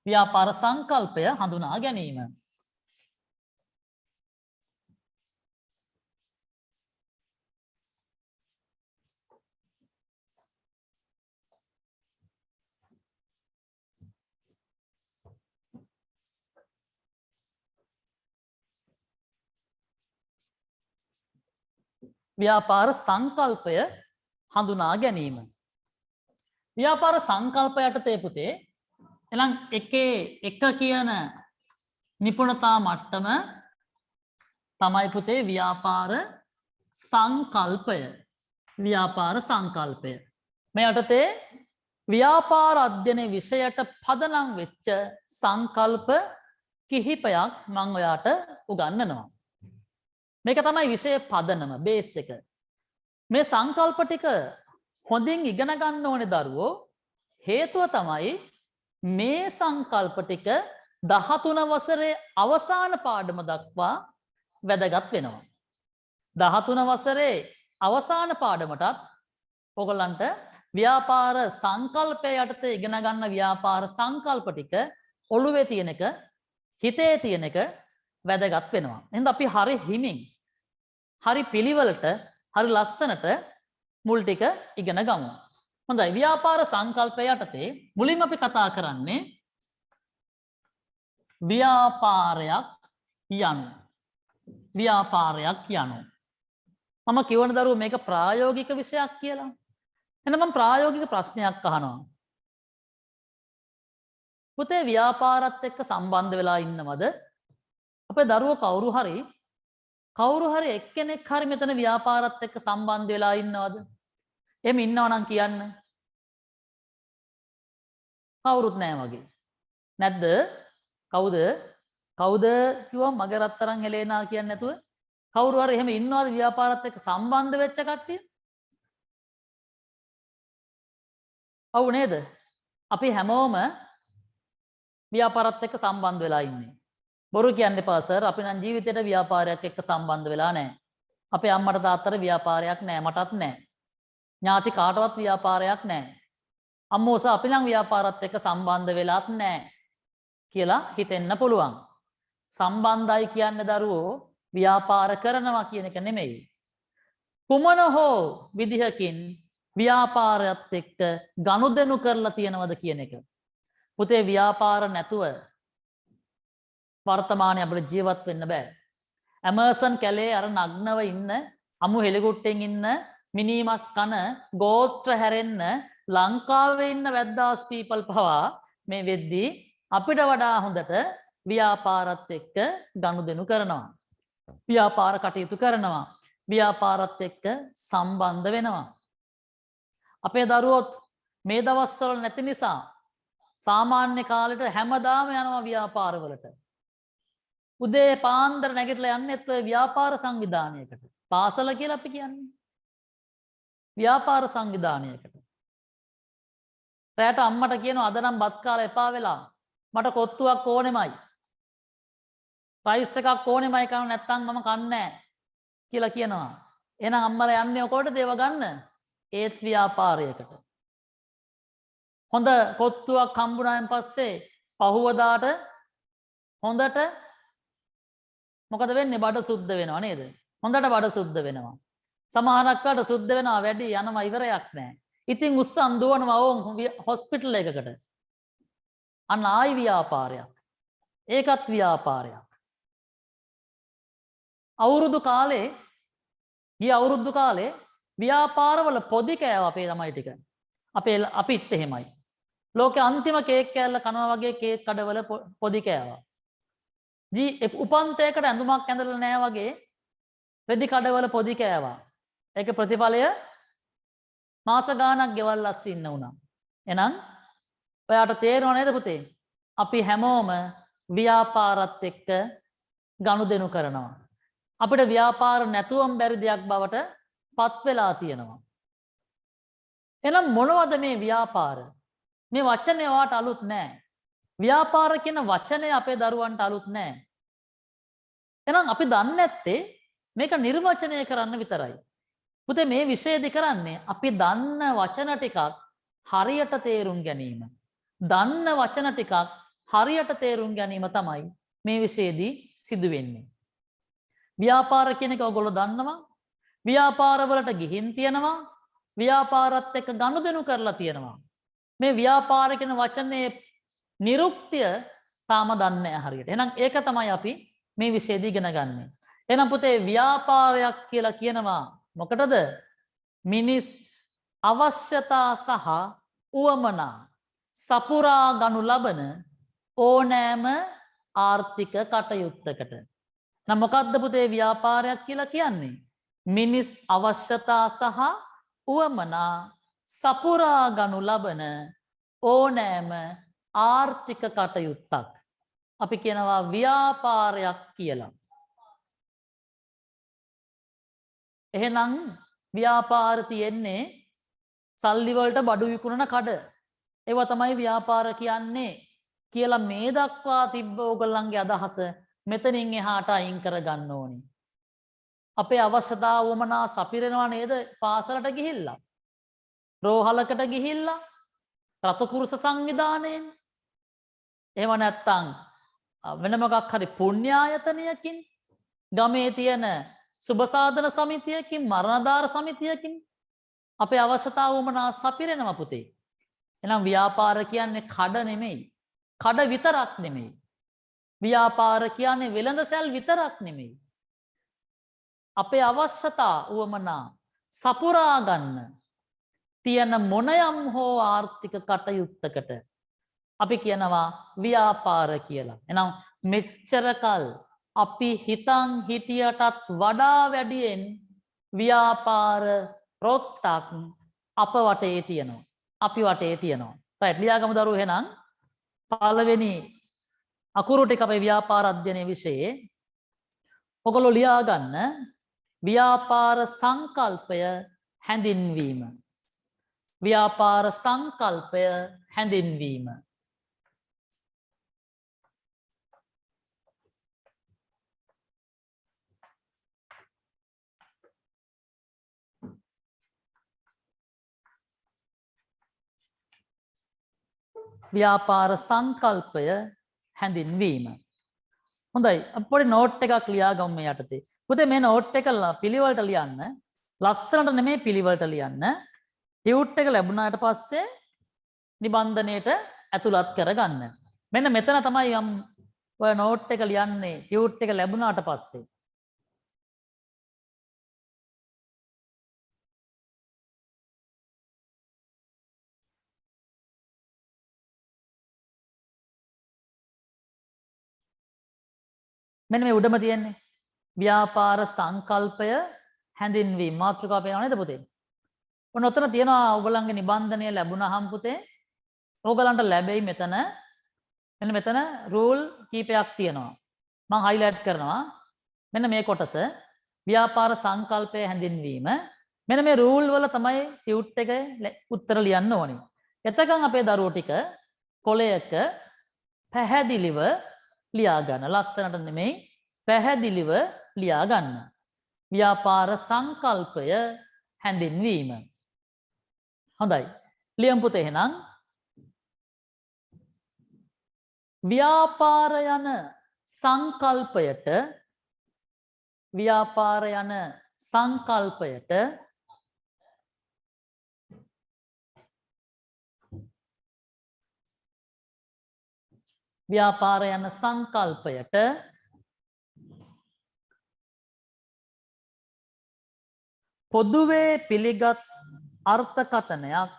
ව්‍යාපාර සංකල්පය හඳුනා ගැනීම. ව්‍යාපාර සංකල්පය හඳුනා ගැනීම. ව්‍යාපාර සංකල්ප යටතේ පුතේ එහෙනම් එකේ එක කියන නිපුණතා මට්ටම තමයි පුතේ ව්‍යාපාර සංකල්පය. ව්‍යාපාර සංකල්පය. මේ යටතේ ව්‍යාපාර අධ්‍යයන විෂයට පදනම් වෙච්ච සංකල්ප කිහිපයක් මම ඔයාට උගන්වනවා. මේක තමයි විෂයේ පදනම බේස් එක. මේ සංකල්ප ටික හොඳින් ඉගෙන ගන්න ඕනේ දරුවෝ. හේතුව තමයි මේ සංකල්ප ටික 13 වසරේ අවසාන පාඩම දක්වා වැදගත් වෙනවා. 13 වසරේ අවසාන පාඩමටත් ඔයගලන්ට ව්‍යාපාර සංකල්පය යටතේ ඉගෙන ගන්න ව්‍යාපාර සංකල්ප ටික ඔළුවේ තියෙන එක හිතේ තියෙන එක වැදගත් වෙනවා. එහෙනම් අපි හරි හිමින් හරි පිළිවෙලට හරි ලස්සනට මුල් ටික ඉගෙන ගමු. හොඳයි ව්‍යාපාර සංකල්පය යටතේ මුලින්ම අපි කතා කරන්නේ ව්‍යාපාරයක් යනු. ව්‍යාපාරයක් යනු. මම කියවන දරුවෝ මේක ප්‍රායෝගික විෂයක් කියලා. එහෙනම් මම ප්‍රායෝගික ප්‍රශ්නයක් අහනවා. පුතේ ව්‍යාපාරත් එක්ක සම්බන්ධ වෙලා ඉන්නවද? අපේ දරුවෝ කවුරු හරි එක්කෙනෙක් හරි මෙතන ව්‍යාපාරත් එක්ක සම්බන්ධ වෙලා ඉන්නවද? එහෙම ඉන්නවා නම් කියන්න. කවුරුත් නැහැ වගේ. නැද්ද? කවුද? කවුද කිව්වම මගේ රත්තරන් හෙලේනා කියන්නේ නැතුව කවුරු හරි එහෙම ඉන්නවද ව්‍යාපාරත් එක්ක සම්බන්ධ වෙච්ච කට්ටිය? ඔව් නේද? අපි හැමෝම ව්‍යාපාරත් එක්ක සම්බන්ධ වෙලා ඉන්නේ. බොරු කියන්න එපා සර්. අපි නම් ජීවිතේට ව්‍යාපාරයක් එක්ක සම්බන්ධ වෙලා නැහැ. අපේ අම්මට තාත්තට ව්‍යාපාරයක් නැහැ. මටත් නැහැ. ඥාති කාටවත් ව්‍යාපාරයක් නැහැ. අම්මෝස අපි නම් ව්‍යාපාරත් එක්ක සම්බන්ධ වෙලාත් නැහැ කියලා හිතෙන්න පුළුවන්. සම්බන්ධයි කියන්නේ දරුවෝ ව්‍යාපාර කරනවා කියන එක නෙමෙයි. කුමන හෝ විදිහකින් ව්‍යාපාරයත් එක්ක ගනුදෙනු කරලා තියනවද කියන එක. පුතේ ව්‍යාපාර නැතුව වර්තමානයේ අපිට ජීවත් වෙන්න බෑ. ඇමර්සන් කැලේ අර නග්නව ඉන්න අමු හෙලිකුට්ටෙන් ඉන්න මිනිමස් කන ගෝත්‍ර හැරෙන්න ලංකාවේ ඉන්න වැද්දාස් පීපල් පවා මේ වෙද්දී අපිට වඩා හොඳට ව්‍යාපාරත් එක්ක ගනුදෙනු කරනවා. ව්‍යාපාර කටයුතු කරනවා. ව්‍යාපාරත් එක්ක සම්බන්ධ වෙනවා. අපේ දරුවොත් මේ දවස්වල නැති නිසා සාමාන්‍ය කාලෙට හැමදාම යනවා ව්‍යාපාරවලට. උදේ පාන්දර නැගිටලා යන්නෙත් ඔය ව්‍යාපාර සංවිධානයකට. පාසල කියලා අපි කියන්නේ. ව්‍යාපාර සංවිධානයකට. රැට අම්මට කියනවා අද නම් බත් කාලා එපා වෙලා. මට කොත්තුවක් ඕනෙමයි. රයිස් එකක් ඕනෙමයි කන නැත්තම් මම කන්නේ නැහැ කියලා කියනවා. එහෙනම් අම්මලා යන්නේ ඔකෝටද ඒව ගන්න? ඒත් ව්‍යාපාරයකට. හොඳ කොත්තුවක් හම්බුනායින් පස්සේ පහුවදාට හොඳට මොකද වෙන්නේ? බඩ සුද්ධ වෙනවා නේද? හොඳට බඩ සුද්ධ වෙනවා. සමහරක් කාට සුද්ධ වෙනවා වැඩි යනවා ඉවරයක් නැහැ. ඉතින් උස්සන් දුවනවා ඕන් හොස්පිටල් එකකට. අන්න ආයි ව්‍යාපාරයක්. ඒකත් ව්‍යාපාරයක්. අවුරුදු කාලේ ව්‍යාපාරවල පොදි කෑව අපේ ළමයි ටික. අපිත් එහෙමයි. ලෝකේ අන්තිම කේක් කෑල්ල කනවා වගේ කේක් කඩවල පොදි කෑවා. උපන්තයකට ඇඳුමක් ඇඳලා නැහැ වගේ රෙදි කඩවල පොදි කෑවා. ඒක ප්‍රතිඵලය මාස ගාණක් ගෙවල් අස්සේ ඉන්න උනා. එහෙනම් ඔයාට තේරෙනව නේද පුතේ? අපි හැමෝම ව්‍යාපාරත් එක්ක ගනුදෙනු කරනවා. අපිට ව්‍යාපාර නැතුවම බැරි දෙයක් බවට පත් වෙලා තියෙනවා. එහෙනම් මොනවද මේ ව්‍යාපාර? මේ වචනේ වාට අලුත් නෑ. ව්‍යාපාර කියන වචනේ අපේ දරුවන්ට අලුත් නෑ. එහෙනම් අපි දන්නේ නැත්තේ මේක නිර්වචනය කරන්න විතරයි. පුතේ මේ විෂයේදී කරන්නේ අපි දන්න වචන ටිකක් හරියට තේරුම් ගැනීම. දන්න වචන ටිකක් හරියට තේරුම් ගැනීම තමයි මේ විෂයේදී සිදු වෙන්නේ. ව්‍යාපාර කියන එක ඔයගොල්ලෝ දන්නවා. ව්‍යාපාරවලට ගිහින් තියෙනවා. ව්‍යාපාරත් එක්ක ගනුදෙනු කරලා තියෙනවා. මේ ව්‍යාපාර කියන වචනේ නිරුක්තිය තාම දන්නේ නැහැ හරියට. එහෙනම් ඒක තමයි අපි මේ විෂයේදී ඉගෙන ගන්න. එහෙනම් පුතේ ව්‍යාපාරයක් කියලා කියනවා මොකටද? මිනිස් අවශ්‍යතා සහ උවමනා සපුරා ගනු ලබන ඕනෑම ආර්ථික කටයුත්තකට. නම් මොකක්ද පුතේ ව්‍යාපාරයක් කියලා කියන්නේ? මිනිස් අවශ්‍යතා සහ උවමනා සපුරා ගනු ලබන ඕනෑම ආර්ථික කටයුත්තක් අපි කියනවා ව්‍යාපාරයක් කියලා. එහෙනම් ව්‍යාපාර තියෙන්නේ සල්ලි වලට බඩු විකුණන කඩ. ඒවා තමයි ව්‍යාපාර කියන්නේ කියලා මේ දක්වා තිබ්බ ඕගොල්ලන්ගේ අදහස මෙතනින් එහාට අයින් කර ගන්න ඕනේ. අපේ අවශ්‍යතාව වමනා සපිරෙනවා නේද පාසලට ගිහිල්ලා? රෝහලකට ගිහිල්ලා? රතුකුරුස සංවිධානයෙන්? එහෙම නැත්නම් වෙන මොකක් හරි පුණ්‍යායතනයකින්? ගමේ තියෙන සුබසාධන සමිතියකින්, මරණාධාර සමිතියකින් අපේ අවශ්‍යතාව වමනා සපිරෙනවා පුතේ. එහෙනම් ව්‍යාපාර කියන්නේ කඩ නෙමෙයි. කඩ විතරක් නෙමෙයි. ව්‍යාපාර කියන්නේ වෙළඳසැල් විතරක් නෙමෙයි. අපේ අවශ්‍යතා වමනා සපුරා ගන්න තියෙන මොනයම් හෝ ආර්ථික කටයුත්තකට අපි කියනවා ව්‍යාපාර කියලා. එහෙනම් මෙච්චරකල් අපි හිතන් හිටියටත් වඩා වැඩියෙන් ව්‍යාපාර රොත්තක් අප වටේ තියෙනවා. අපි වටේ තියෙනවා. රයිට් ලියාගමු දරුවෝ එහෙනම් පළවෙනි අකුරු ටික අපේ ව්‍යාපාර අධ්‍යයනයේ විෂයේ ඔයගොල්ලෝ ලියා ගන්න ව්‍යාපාර සංකල්පය හැඳින්වීම. ව්‍යාපාර සංකල්පය හැඳින්වීම. ව්‍යාපාර සංකල්පය හැඳින්වීම. හොඳයි අපේ නෝට් එකක් ලියා ගමු මේ යටතේ. පුතේ මේ නෝට් එක පිළිවෙලට ලියන්න. ලස්සනට නෙමෙයි පිළිවෙලට ලියන්න. ටියුට් එක ලැබුණාට පස්සේ නිබන්ධනයේට ඇතුළත් කරගන්න. මෙන්න මෙතන තමයි ඔය නෝට් එක ලියන්නේ ටියුට් එක ලැබුණාට පස්සේ. මෙන්න මේ උඩම තියෙන්නේ ව්‍යාපාර සංකල්පය හැඳින්වීම මාතෘකාව පේනව නේද පුතේ? ඔන්න ඔතන තියෙනවා ඔයගොල්ලන්ගේ නිබන්ධනය ලැබුණාම පුතේ ඔයගොල්ලන්ට ලැබෙයි මෙතන මෙන්න මෙතන රූල් කීපයක් තියෙනවා. මම හයිලයිට් කරනවා. මෙන්න මේ කොටස ව්‍යාපාර සංකල්පය හැඳින්වීම. මෙන්න මේ රූල් වල තමයි ටියුට් එකේ උත්තර ලියන්න ඕනේ. එතකන් අපේ දරුවෝ ටික කොලයක පැහැදිලිව ලියා ගන්න. ලස්සනට නෙමෙයි පැහැදිලිව ලියා ගන්න. ව්‍යාපාර සංකල්පය හැඳින්වීම. හොඳයි. ලියමු පුතේ එහෙනම්. ව්‍යාපාර යන සංකල්පයට ව්‍යාපාර යන සංකල්පයට ව්‍යාපාර යන සංකල්පයට පොදුවේ පිළිගත් අර්ථකථනයක්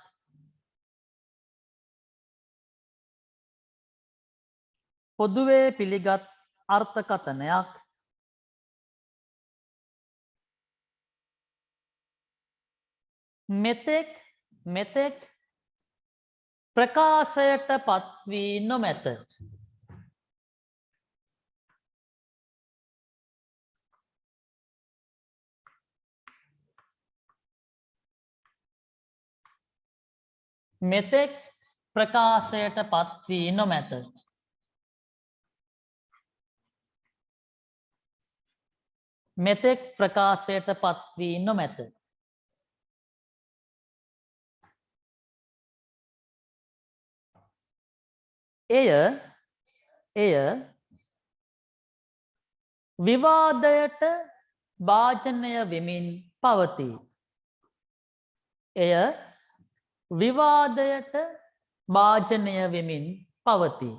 පොදුවේ පිළිගත් අර්ථකථනයක් මෙතෙක් ප්‍රකාශයට පත්වී නොමැත. මෙතෙක් ප්‍රකාශයට පත්වී නොමැත. මෙතෙක් ප්‍රකාශයට පත්වී නොමැත. එය විවාදයට භාජනය වෙමින් පවතී. එය විවාදයට භාජනය වෙමින් පවතී.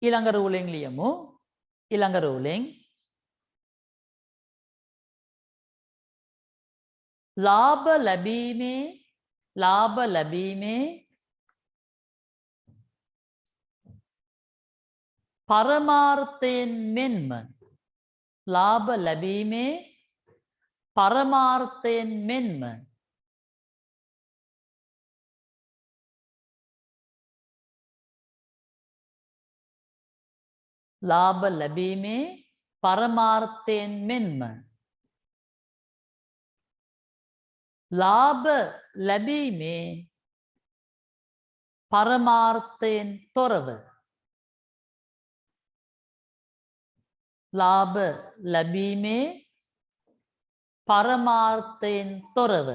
ඊළඟ රූලෙන් ලියමු. ඊළඟ රූලෙන් ලාභ ලැබීමේ පරමාර්ථයෙන් මෙන්ම ලාභ ලැබීමේ පරමාර්ථයෙන් මෙන්ම ලාභ ලැබීමේ පරමාර්ථයෙන් මෙන්ම ලාභ ලැබීමේ පරමාර්ථයෙන් තොරව ලාභ ලැබීමේ පරමාර්ථයෙන් තොරව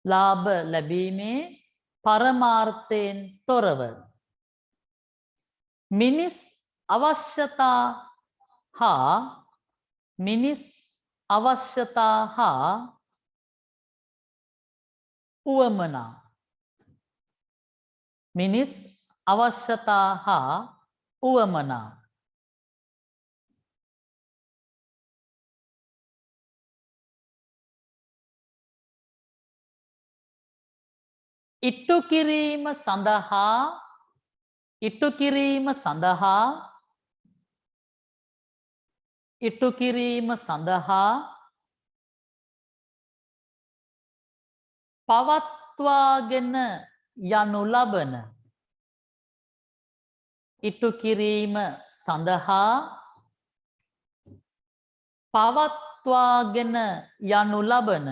ලාභ ලැබීමේ පරමාර්ථයෙන් තොරව මිනිස් අවශ්‍යතා හා උවමනා මිනිස් අවශ්‍යතා හා උවමනා ඉටු කිරීම සඳහා පවත්වාගෙන යනු ලබන ඉටු කිරීම සඳහා පවත්වාගෙන යනු ලබන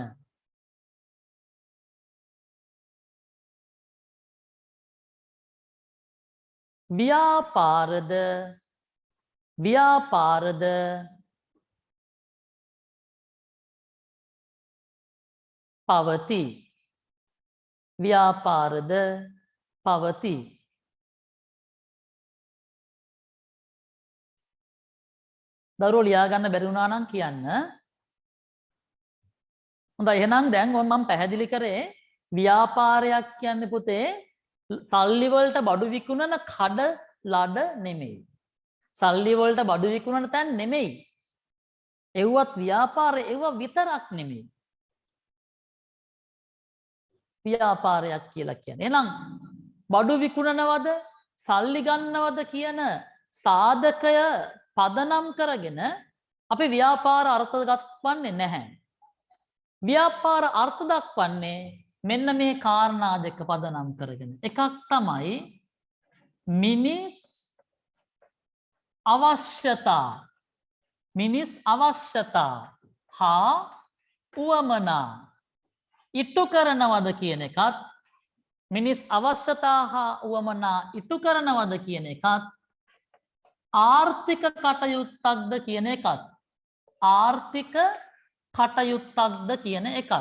ව්‍යාපාරද පවති දරුවෝ ලියා ගන්න බැරි වුණා නම් කියන්න. හොඳයි එහෙනම් දැන් මම පැහැදිලි කරේ ව්‍යාපාරයක් කියන්නේ පුතේ සල්ලි වලට බඩු විකුණන කඩ ලඩ නෙමෙයි. සල්ලි වලට බඩු විකුණන තැන් නෙමෙයි. එව්වත් ව්‍යාපාරය එව්ව විතරක් නෙමෙයි. ව්‍යාපාරයක් කියලා කියන්නේ. එහෙනම් බඩු විකුණනවද සල්ලි ගන්නවද කියන සාධකය පදනම් කරගෙන අපි ව්‍යාපාර අර්ථ දක්වන්නේ නැහැ. ව්‍යාපාර අර්ථ දක්වන්නේ මෙන්න මේ කාරණා දෙක පදනම් කරගෙන. එකක් තමයි මිනිස් අවශ්‍යතා හා උවමනා ඉටු කරනවද කියන එකත් මිනිස් අවශ්‍යතා හා උවමනා ඉටු කරනවද කියන එකත් ආර්ථික කටයුත්තක්ද කියන එකත්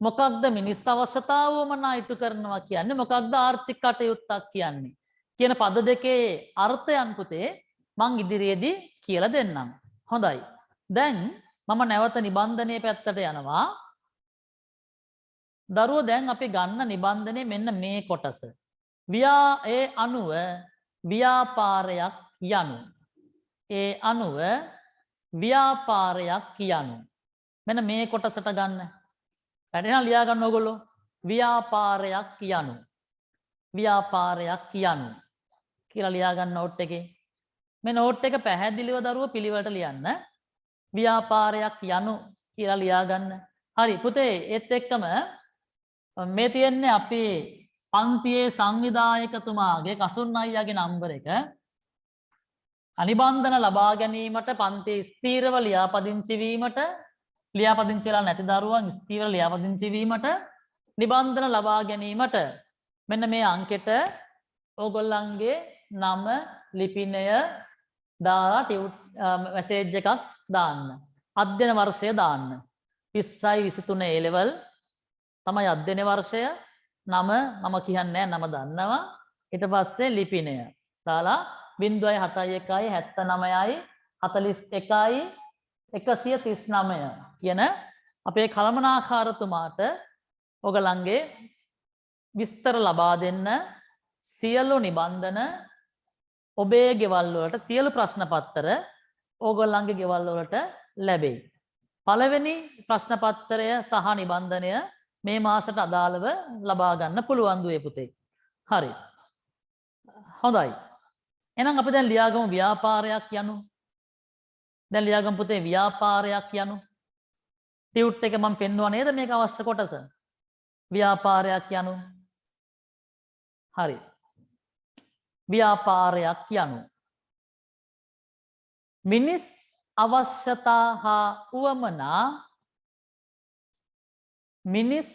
මොකක්ද මිනිස් අවශ්‍යතාව උවමනා ඉටු කරනවා කියන්නේ මොකක්ද ආර්ථික කටයුත්තක් කියන්නේ කියන පද දෙකේ අර්ථයන් පුතේ මං ඉදිරියේදී කියලා දෙන්නම්. හොඳයි. දැන් මම නැවත නිබන්ධනයේ පැත්තට යනවා. දරුවෝ දැන් අපි ගන්න නිබන්ධනයේ මෙන්න මේ කොටස. ඒ අනුව ව්‍යාපාරයක් යනු. මෙන්න මේ කොටසට ගන්න. පැහැදිලිව ලියා ගන්න ඕගොල්ලෝ. ව්‍යාපාරයක් යනු කියලා ලියා ගන්න නෝට් එකේ. මේ නෝට් එක පැහැදිලිව දරුවෝ පිළිවෙලට ලියන්න. ව්‍යාපාරයක් යනු කියලා ලියා ගන්න. හරි පුතේ ඒත් එක්කම මේ තියෙන්නේ අපේ පන්තියේ සංවිධායකතුමාගේ කසුන් අයියාගේ නම්බර එක. අනිබන්ධන ලබා ගැනීමට පන්තියේ ස්ථීරව ලියාපදිංචි වීමට ලියාපදිංචි වෙලා නැති දරුවන් ස්ථීරව ලියාපදිංචි වීමට නිබන්ධන ලබා ගැනීමට මෙන්න මේ අංකෙට ඕගොල්ලන්ගේ නම ලිපිනය දාලා මැසේජ් එකක් දාන්න. අධ්‍යයන වර්ෂය දාන්න. 20යි 23 A level තමයි අධ්‍යයන වර්ෂය. නම මම කියන්නේ නම දන්නවා. ඊට පස්සේ ලිපිනය දාලා 0.71යි 79යි 41යි 139 කියන අපේ කළමනාකාරතුමාට ඔයගලන්ගේ විස්තර ලබා දෙන්න සියලු නිබන්ධන ඔබේ ගෙවල් වලට සියලු ප්‍රශ්න පත්‍ර ඕගොල්ලන්ගේ ගෙවල් වලට ලැබෙයි. පළවෙනි ප්‍රශ්න පත්‍රය සහ නිබන්ධනය මේ මාසට අදාළව ලබා ගන්න පුළුවන් දුවේ පුතේ. හරි. හොඳයි. එහෙනම් අපි දැන් ලියාගමු ව්‍යාපාරයක් යනු. දැන් ලියාගමු පුතේ ව්‍යාපාරයක් යනු. ටියුට් එක මම පෙන්නුවා නේද මේක අවශ්‍ය කොටස. ව්‍යාපාරයක් යනු. හරි. ව්‍යාපාරයක් යනු මිනිස් අවශ්‍යතා හා උවමනා මිනිස්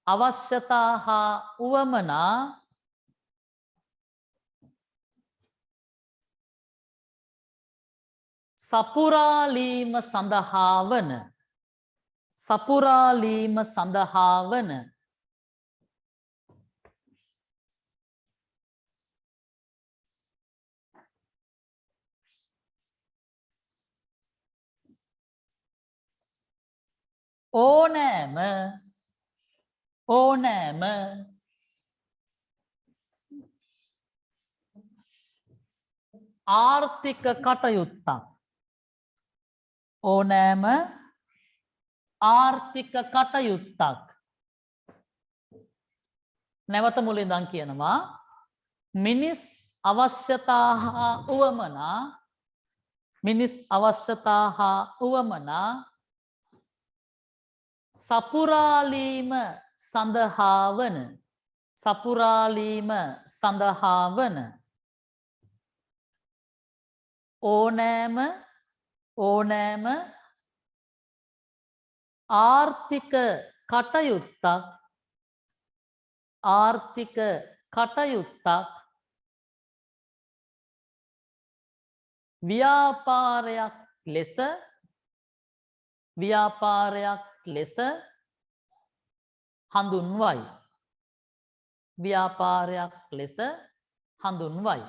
අවශ්‍යතා හා උවමනා සපුරාලීම සඳහා වන ඕනෑම ආර්ථික කටයුත්තක් නැවත මුලින්දන් කියනවා මිනිස් අවශ්‍යතා හා උවමනා සපුරාලීම සඳහා වන ඕනෑම ආර්ථික කටයුත්තක් ව්‍යාපාරයක් ලෙස හඳුන්වයි.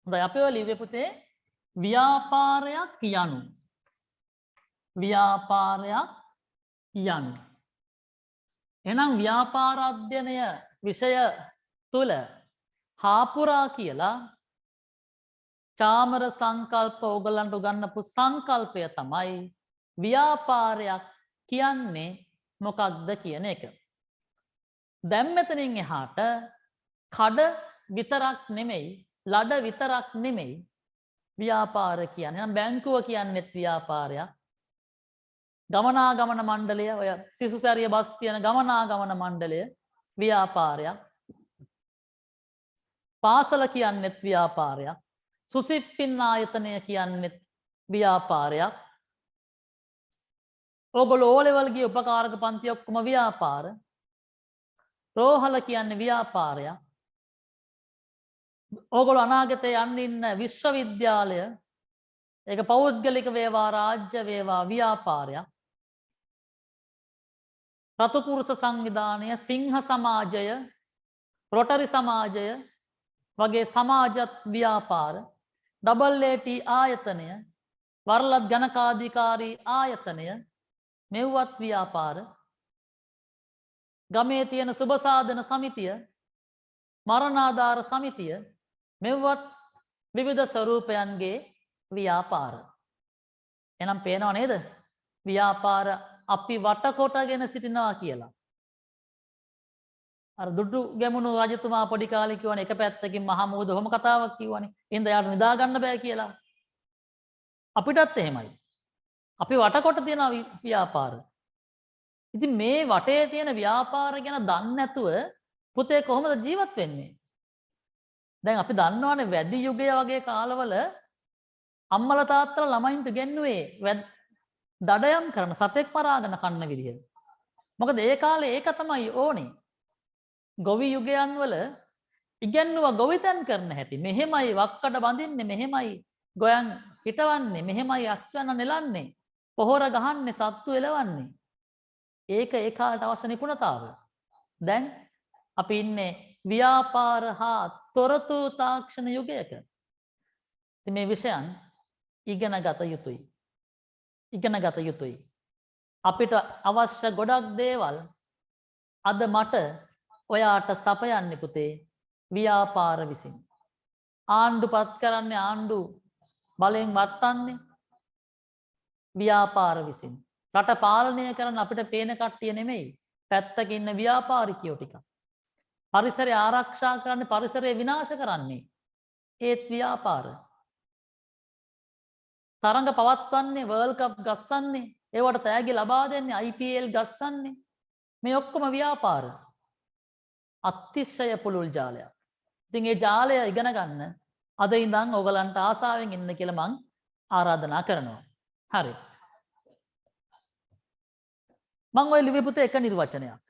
හොඳයි අපි ඔය ලිව්වේ පුතේ ව්‍යාපාරයක් යනු. එහෙනම් ව්‍යාපාර අධ්‍යයනය විෂය තුල හාපුරා කියලා චාමර සංකල්ප ඕගලන්ට උගන්වපු සංකල්පය තමයි ව්‍යාපාරයක් කියන්නේ මොකක්ද කියන එක. දැන් මෙතනින් එහාට කඩ විතරක් නෙමෙයි, ලඩ විතරක් නෙමෙයි ව්‍යාපාර කියන්නේ. නම් බැංකුව කියන්නේත් ව්‍යාපාරයක්. ගමනාගමන මණ්ඩලය ඔය සිසුසැරිය බස් තියන ගමනාගමන මණ්ඩලය ව්‍යාපාරයක්. පාසල කියන්නේත් ව්‍යාපාරයක්. සුසිප්පින් ආයතනය කියන්නේත් ව්‍යාපාරයක්. ඔයගොල්ලෝ ඕ ලෙවල් ගිය උපකාරක පන්ති ඔක්කොම ව්‍යාපාර. රෝහල කියන්නේ ව්‍යාපාරයක්. ඕගොල්ලෝ අනාගතේ යන්න ඉන්න විශ්වවිද්‍යාලය ඒක පෞද්ගලික වේවා රාජ්‍ය වේවා ව්‍යාපාරයක්. රතුපුරුෂ සංවිධානය, සිංහ සමාජය, රොටරි සමාජය වගේ සමාජත් ව්‍යාපාර. AAT ආයතනය, වරලත් ගණකාධිකාරී ආයතනය මෙව්වත් ව්‍යාපාර. ගමේ තියෙන සුබසාධන සමිතිය, මරණාධාර සමිතිය මෙව්වත් විවිධ ස්වරූපයන්ගේ ව්‍යාපාර. එනම් පේනව නේද? ව්‍යාපාර අපි වටකොටගෙන සිටිනවා කියලා. අර දුඩු ගැමුණු රජතුමා පොඩි කාලේ කියවනේ එක පැත්තකින් මහා මුහුද ඔහොම කතාවක් කිව්වනේ. එහෙනම් යාට නිදා ගන්න බෑ කියලා. අපිටත් එහෙමයි. අපි වටකොට තියෙන ව්‍යාපාර. ඉතින් මේ වටේ තියෙන ව්‍යාපාර ගැන දන්නේ නැතුව පුතේ කොහොමද ජීවත් වෙන්නේ? දැන් අපි දන්නවනේ වැඩි යුගය වගේ කාලවල අම්මලා තාත්තලා ළමයින්ට ගෙන්නුවේ දඩයම් කරන සතෙක් මරාගෙන කන්න විදිය. මොකද ඒ කාලේ ඒක තමයි ඕනේ. ගොවි යුගයන් වල ඉගෙනුවා ගොවිතැන් කරන හැටි. මෙහෙමයි වක්කඩ බඳින්නේ, මෙහෙමයි ගොයන් හිටවන්නේ, මෙහෙමයි අස්වැන්න නෙලන්නේ, පොහොර ගහන්නේ, සත්තු එලවන්නේ. ඒක ඒ කාලට අවශ්‍ය නිපුණතාව. දැන් අපි ඉන්නේ ව්‍යාපාර හා තොරතුරු තාක්ෂණ යුගයක. මේ විෂයන් ඉගෙන ගත යුතුයි. ඉගෙන ගත යුතුයි. අපිට අවශ්‍ය ගොඩක් දේවල් අද මට ඔයාට සපයන්නේ පුතේ ව්‍යාපාර විසින්. ආණ්ඩු පත් කරන්නේ ආණ්ඩු බලයෙන් වට්ටන්නේ ව්‍යාපාර විසින්. රට පාලනය කරන්න අපිට පේන කට්ටිය නෙමෙයි. පැත්තක ඉන්න ව්‍යාපාරිකයෝ ටික. පරිසරය ආරක්ෂා කරන්නේ පරිසරය විනාශ කරන්නේ ඒත් ව්‍යාපාර. තරඟ පවත්වන්නේ වර්ල්ඩ් කප් ගස්සන්නේ ඒවට තෑගි ලබා දෙන්නේ IPL ගස්සන්නේ මේ ඔක්කොම ව්‍යාපාර. අතිශය පුළුල් ජාලයක්. ඉතින් ඒ ජාලය ඉගෙන ගන්න අද ඉඳන් ඔයගලන්ට ආසාවෙන් ඉන්න කියලා මං ආරාධනා කරනවා. හරි. මං ඔය ලිව්වේ පුතේ එක නිර්වචනයක්.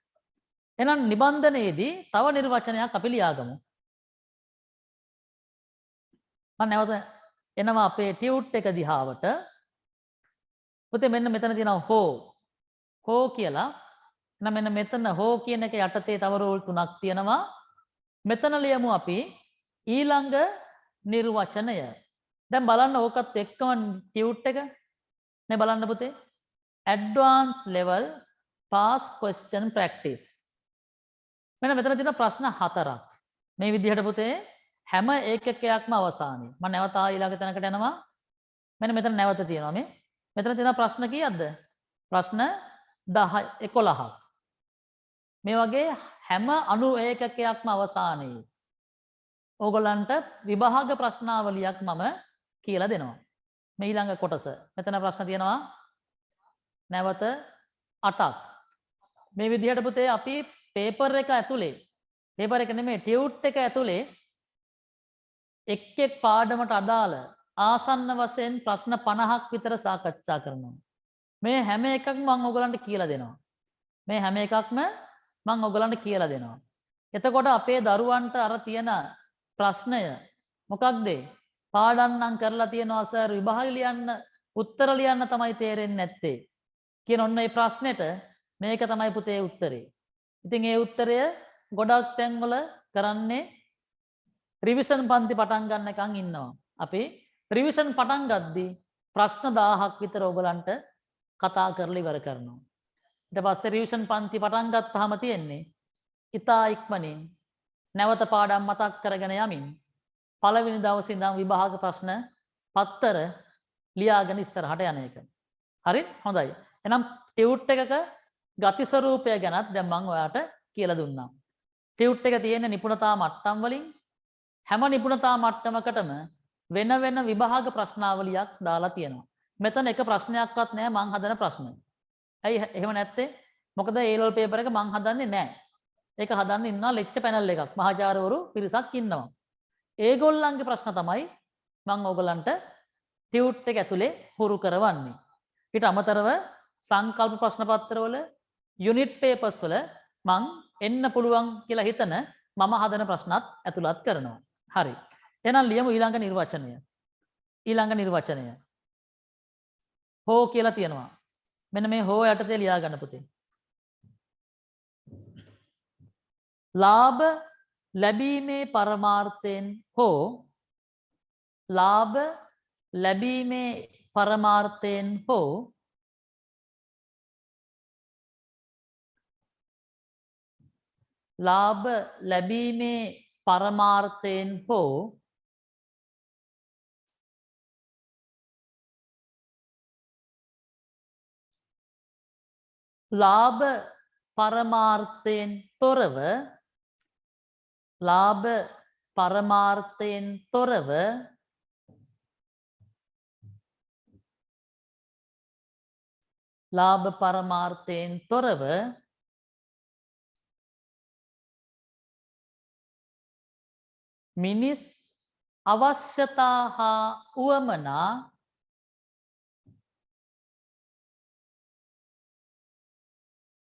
එහෙනම් නිබන්ධනයේදී තව නිර්වචනයක් අපි ලියාගමු. මම නැවත එනවා අපේ ටියුට් එක දිහාවට. පුතේ මෙන්න මෙතන තියෙනවා හෝ කියලා. එහෙනම් මෙන්න මෙතන හෝ කියන එක යටතේ තව රූල් තුනක් තියෙනවා. මෙතන ලියමු අපි ඊළඟ නිර්වචනය. දැන් බලන්න ඕකත් එක්කම ටියුට් එක. නේ බලන්න පුතේ. advanced level past question practice. මෙන්න මෙතන තියෙන ප්‍රශ්න 4ක්. මේ විදිහට පුතේ හැම ඒකකයක්ම අවසානයේ. මම නැවත ඊළඟ තැනකට යනවා. මෙන්න මෙතන නැවත තියෙනවා මේ. මෙතන තියෙන ප්‍රශ්න කීයක්ද? ප්‍රශ්න 11ක්. මේ වගේ හැම අණු ඒකකයක්ම අවසානයේ ඕගොල්ලන්ට විභාග ප්‍රශ්නාවලියක් මම කියලා දෙනවා. මේ ඊළඟ කොටස. මෙතන ප්‍රශ්න තියෙනවා නැවත 8ක්. මේ විදිහට පුතේ අපි පේපර් එක ඇතුලේ පේපර් එක නෙමෙයි ටියුට් එක ඇතුලේ එක් එක් පාඩමට අදාළ ආසන්න වශයෙන් ප්‍රශ්න 50ක් විතර සාකච්ඡා කරනවා. මේ හැම එකක්ම මම ඔයගලන්ට කියලා දෙනවා. මේ හැම එකක්ම මම ඔයගලන්ට කියලා දෙනවා. එතකොට අපේ දරුවන්ට අර තියෙන ප්‍රශ්නය මොකක්ද? පාඩම් නම් කරලා තියෙනවා සර් විභාග ලියන්න උත්තර ලියන්න තමයි තේරෙන්නේ නැත්තේ. කියන ඔන්න ඒ ප්‍රශ්නෙට මේක තමයි පුතේ උත්තරේ. ඉතින් ඒ උත්තරය ගොඩක් තැන්වල කරන්නේ රිවිෂන් පන්ති පටන් ගන්නකම් ඉන්නවා. අපි රිවිෂන් පටන් ගද්දී ප්‍රශ්න 1000ක් විතර ඔයගලන්ට කතා කරලා ඉවර කරනවා. ඊට පස්සේ රිවිෂන් පන්ති පටන් ගත්තාම තියෙන්නේ ඉතා ඉක්මනින් නැවත පාඩම් මතක් කරගෙන යමින් පළවෙනි දවසේ ඉඳන් විභාග ප්‍රශ්න පත්තර ලියාගෙන ඉස්සරහට යන එක. හරි? හොඳයි. එහෙනම් ටියුට් එකක ගති ස්වරූපය ගැනත් දැන් මම ඔයාලට කියලා දුන්නා. ටියුට් එක තියෙන නිපුණතා මට්ටම් වලින් හැම නිපුණතා මට්ටමකටම වෙන වෙන විභාග ප්‍රශ්නාවලියක් දාලා තියෙනවා. මෙතන එක ප්‍රශ්නයක්වත් නැහැ මං හදන ප්‍රශ්න. ඇයි එහෙම නැත්තේ? මොකද A level paper එක මං හදන්නේ නැහැ. ඒක හදන්න ඉන්නවා ලෙක්චර් පැනල් එකක්. මහාචාර්යවරු පිරිසක් ඉන්නවා. ඒගොල්ලන්ගේ ප්‍රශ්න තමයි මං ඕගලන්ට ටියුට් එක ඇතුලේ හුරු කරවන්නේ. ඊට අමතරව සංකල්ප ප්‍රශ්න පත්‍රවල යුනිට් පේපර්ස් වල මං එන්න පුළුවන් කියලා හිතන මම හදන ප්‍රශ්නත් ඇතුළත් කරනවා. හරි. එහෙනම් ලියමු ඊළඟ නිර්වචනය. ඊළඟ නිර්වචනය. හෝ කියලා තියෙනවා. මෙන්න මේ හෝ යටතේ ලියා ගන්න පුතේ. ලාභ ලැබීමේ පරමාර්ථයෙන් හෝ ලාභ ලැබීමේ පරමාර්ථයෙන් හෝ ලාභ ලැබීමේ පරමාර්ථයෙන් හෝ ලාභ පරමාර්ථයෙන් තොරව ලාභ පරමාර්ථයෙන් තොරව ලාභ පරමාර්ථයෙන් තොරව මිනිස් අවශ්‍යතා හා උවමනා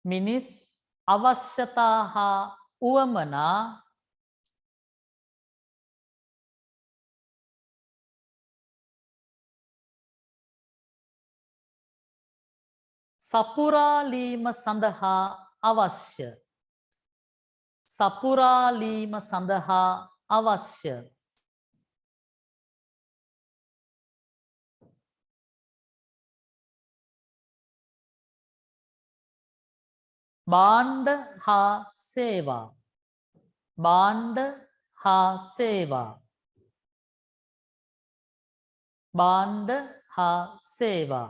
මිනිස් අවශ්‍යතා හා උවමනා සපුරාලීම සඳහා අවශ්‍ය සපුරාලීම සඳහා අවශ්‍ය බාණ්ඩ හා සේවා. බාණ්ඩ හා සේවා. බාණ්ඩ හා සේවා.